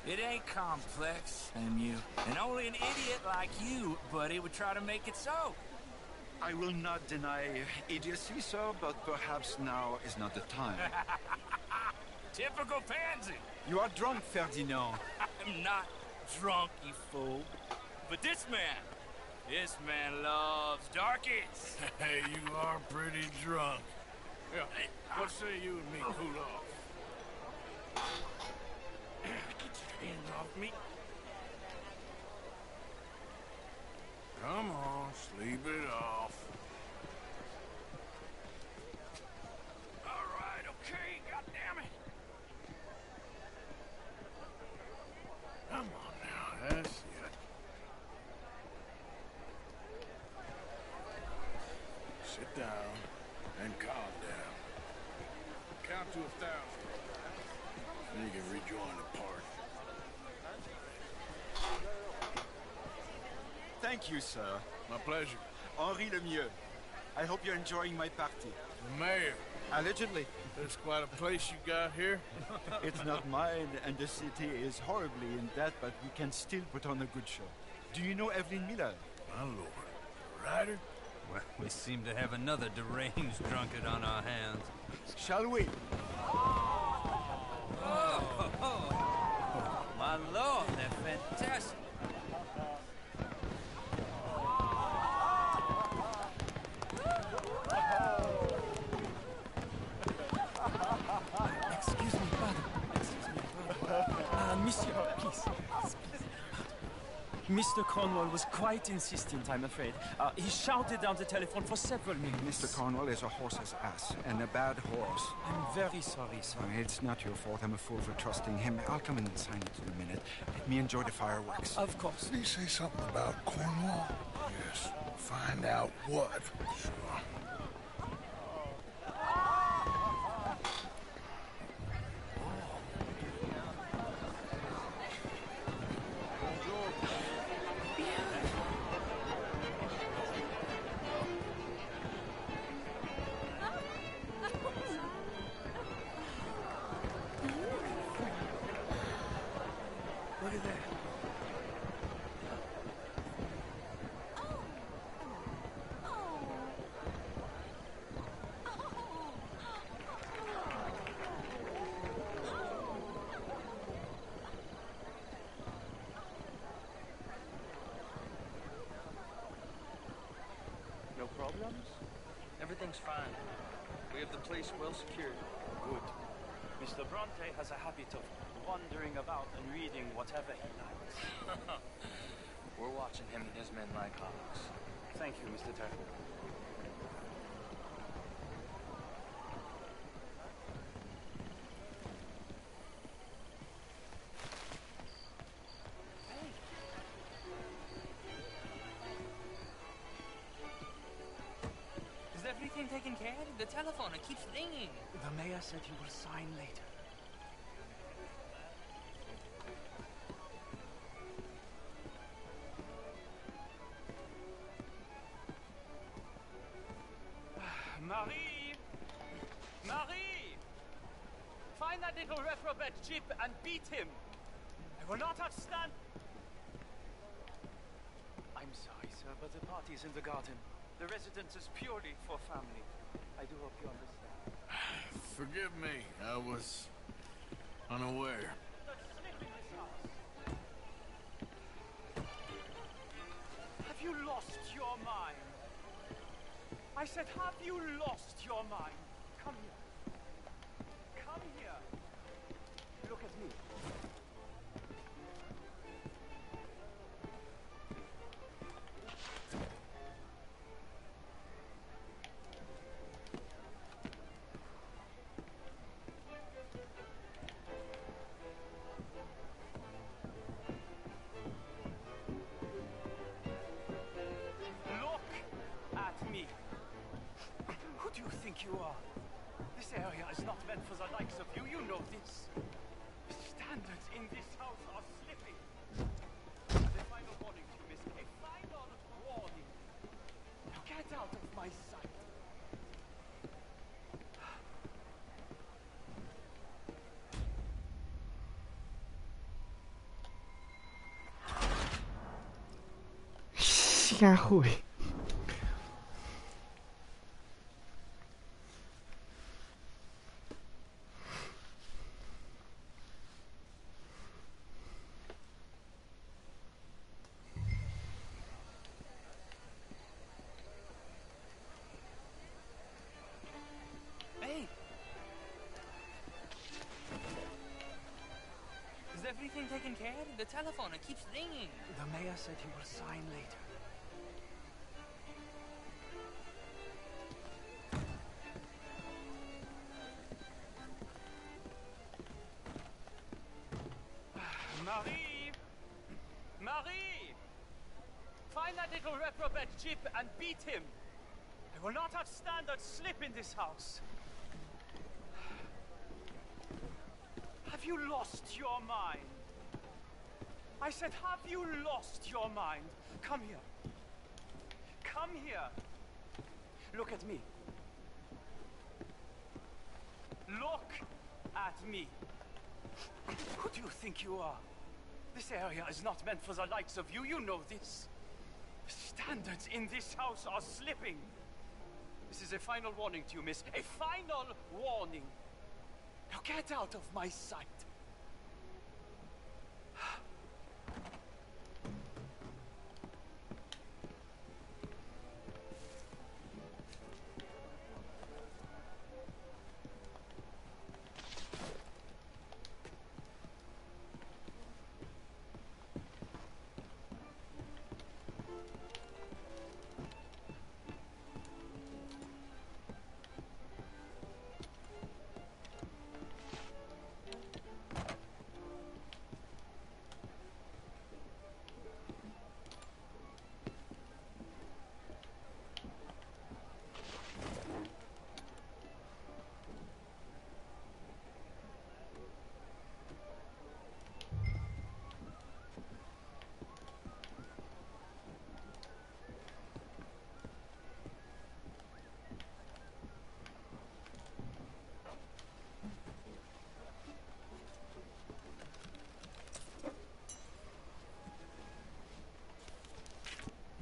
It ain't complex, MU. And only an idiot like you, buddy, would try to make it so. I will not deny idiocy, sir, but perhaps now is not the time. Typical pansy. You are drunk, Ferdinand. I'm not drunk, you fool. But this man loves darkies. Hey, you are pretty drunk. Yeah, what say you and me cool off? Get your hands off me. Come on, sleep it off. All right, okay, goddammit. Come on now, that's it. Sit down and calm down. Count to 1,000. Then you can rejoin the party. Thank you, sir. My pleasure. Henri Lemieux. I hope you're enjoying my party. The mayor. Allegedly. There's quite a place you got here. It's not mine, and the city is horribly in debt, but we can still put on a good show. Do you know Evelyn Miller? My lord. Ryder? Well, we seem to have another deranged drunkard on our hands. Shall we? Oh, my lord, they're fantastic. Excuse me, pardon. Monsieur, please. Mr. Cornwall was quite insistent, I'm afraid. He shouted down the telephone for several minutes. Mr. Cornwall is a horse's ass, and a bad horse. I'm very sorry, sir. It's not your fault. I'm a fool for trusting him. I'll come in and sign it in a minute. Let me enjoy the fireworks. Of course. Did he say something about Cornwall? Yes. Find out what. Sure. Look at that. No problems? Everything's fine. We have the place well secured. Good. Mr. Bronte has a habit of wandering about and reading whatever he likes. We're watching him and his men like hawks. Thank you, Mr. Turner. taken care of? The telephone, it keeps ringing. The mayor said he will sign later. Marie! Marie! Find that little reprobate Jip and beat him. I will not have stand... I'm sorry, sir, but the party's in the garden. The residence is purely for family. I do hope you understand. Forgive me, I was unaware. Have you lost your mind? I said, have you lost your mind? Come here. Come here. Look at me. Who do you think you are? This area is not meant for the likes of you. You know this. The standards in this house are slipping. The final warning to you, miss. A final warning. Now get out of my sight.瞎会。Hey! Is everything taken care of? The telephone, it keeps ringing. The mayor said he will sign later. Marie! Marie! Find that little reprobate Jip and beat him. I will not have standards slip in this house. Have you lost your mind? I said, have you lost your mind? Come here. Come here. Look at me. Look at me. Who do you think you are? This area is not meant for the likes of you. You know this. The standards in this house are slipping. This is a final warning to you, miss. A final warning. Now get out of my sight.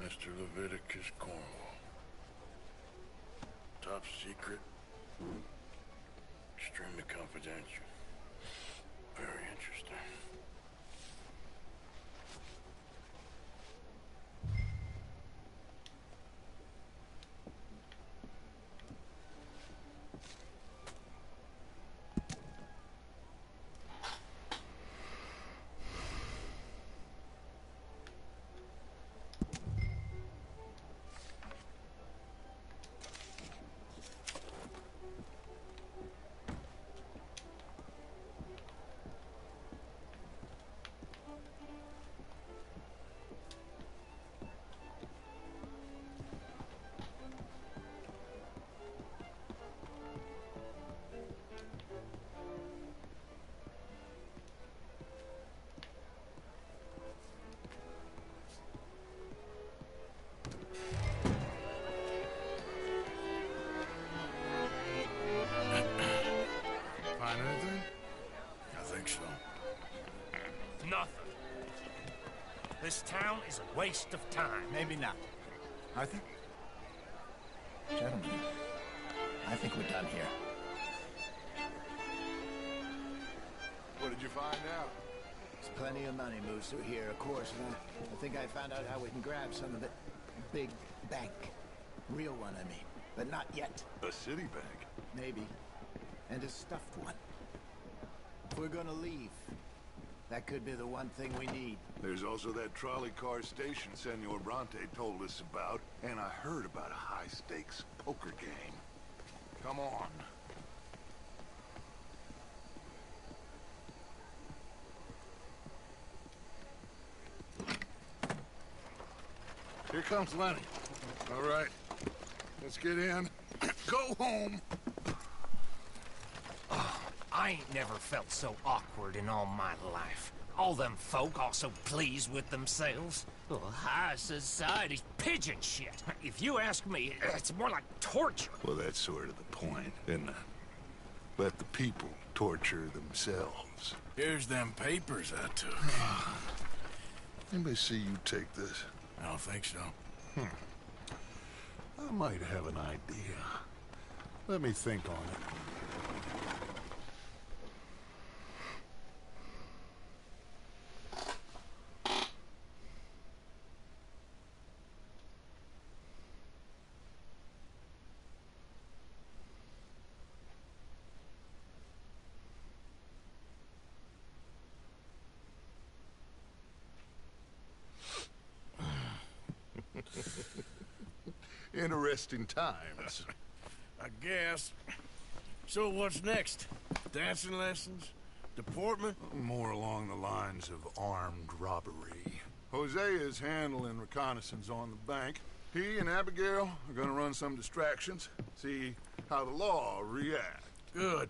Mr. Leviticus Cornwall. Top secret. Extremely confidential. Very interesting. is a waste of time. Maybe not. Arthur? Gentlemen, I think we're done here. What did you find out? There's plenty of money moves through here, of course, and I think I found out how we can grab some of it. Big bank. Real one, I mean. But not yet. A city bank? Maybe. And a stuffed one. If we're gonna leave, that could be the one thing we need. There's also that trolley car station Senor Bronte told us about, and I heard about a high-stakes poker game. Come on. Here comes Lenny. All right, let's get in. Go home. Oh, I ain't never felt so awkward in all my life. All them folk all so pleased with themselves. Oh, high society's pigeon shit. If you ask me, it's more like torture. Well, that's sort of the point, isn't it? Let the people torture themselves. Here's them papers I took. Anybody see you take this? I don't think so. I might have an idea. Let me think on it. Interesting times. I guess. So what's next? Dancing lessons? Deportment? More along the lines of armed robbery. Hosea is handling reconnaissance on the bank. He and Abigail are gonna run some distractions, see how the law reacts. Good.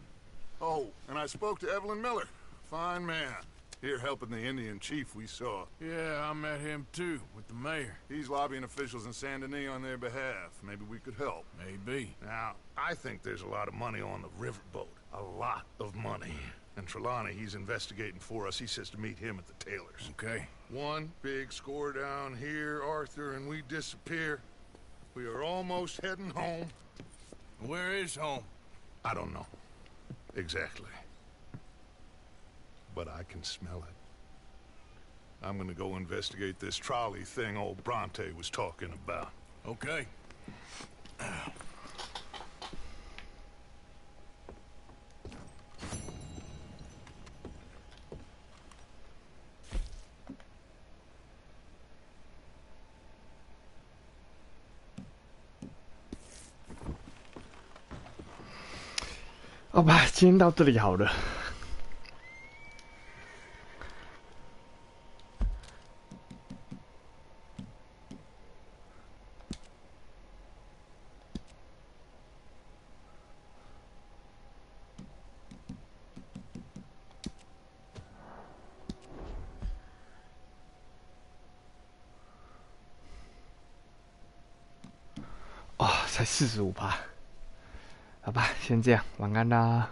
Oh, and I spoke to Evelyn Miller. Fine man. Here helping the Indian chief we saw. Yeah, I met him too, with the mayor. He's lobbying officials in Saint Denis on their behalf. Maybe we could help. Maybe. Now, I think there's a lot of money on the riverboat. A lot of money. And Trelawney, he's investigating for us. He says to meet him at the Taylor's. Okay. One big score down here, Arthur, and we disappear. We are almost heading home. Where is home? I don't know. Exactly. But I can smell it. I'm gonna go investigate this trolley thing old Bronte was talking about. Okay.好吧，今天到这里好了。才45%，好吧，先这样，晚安啦。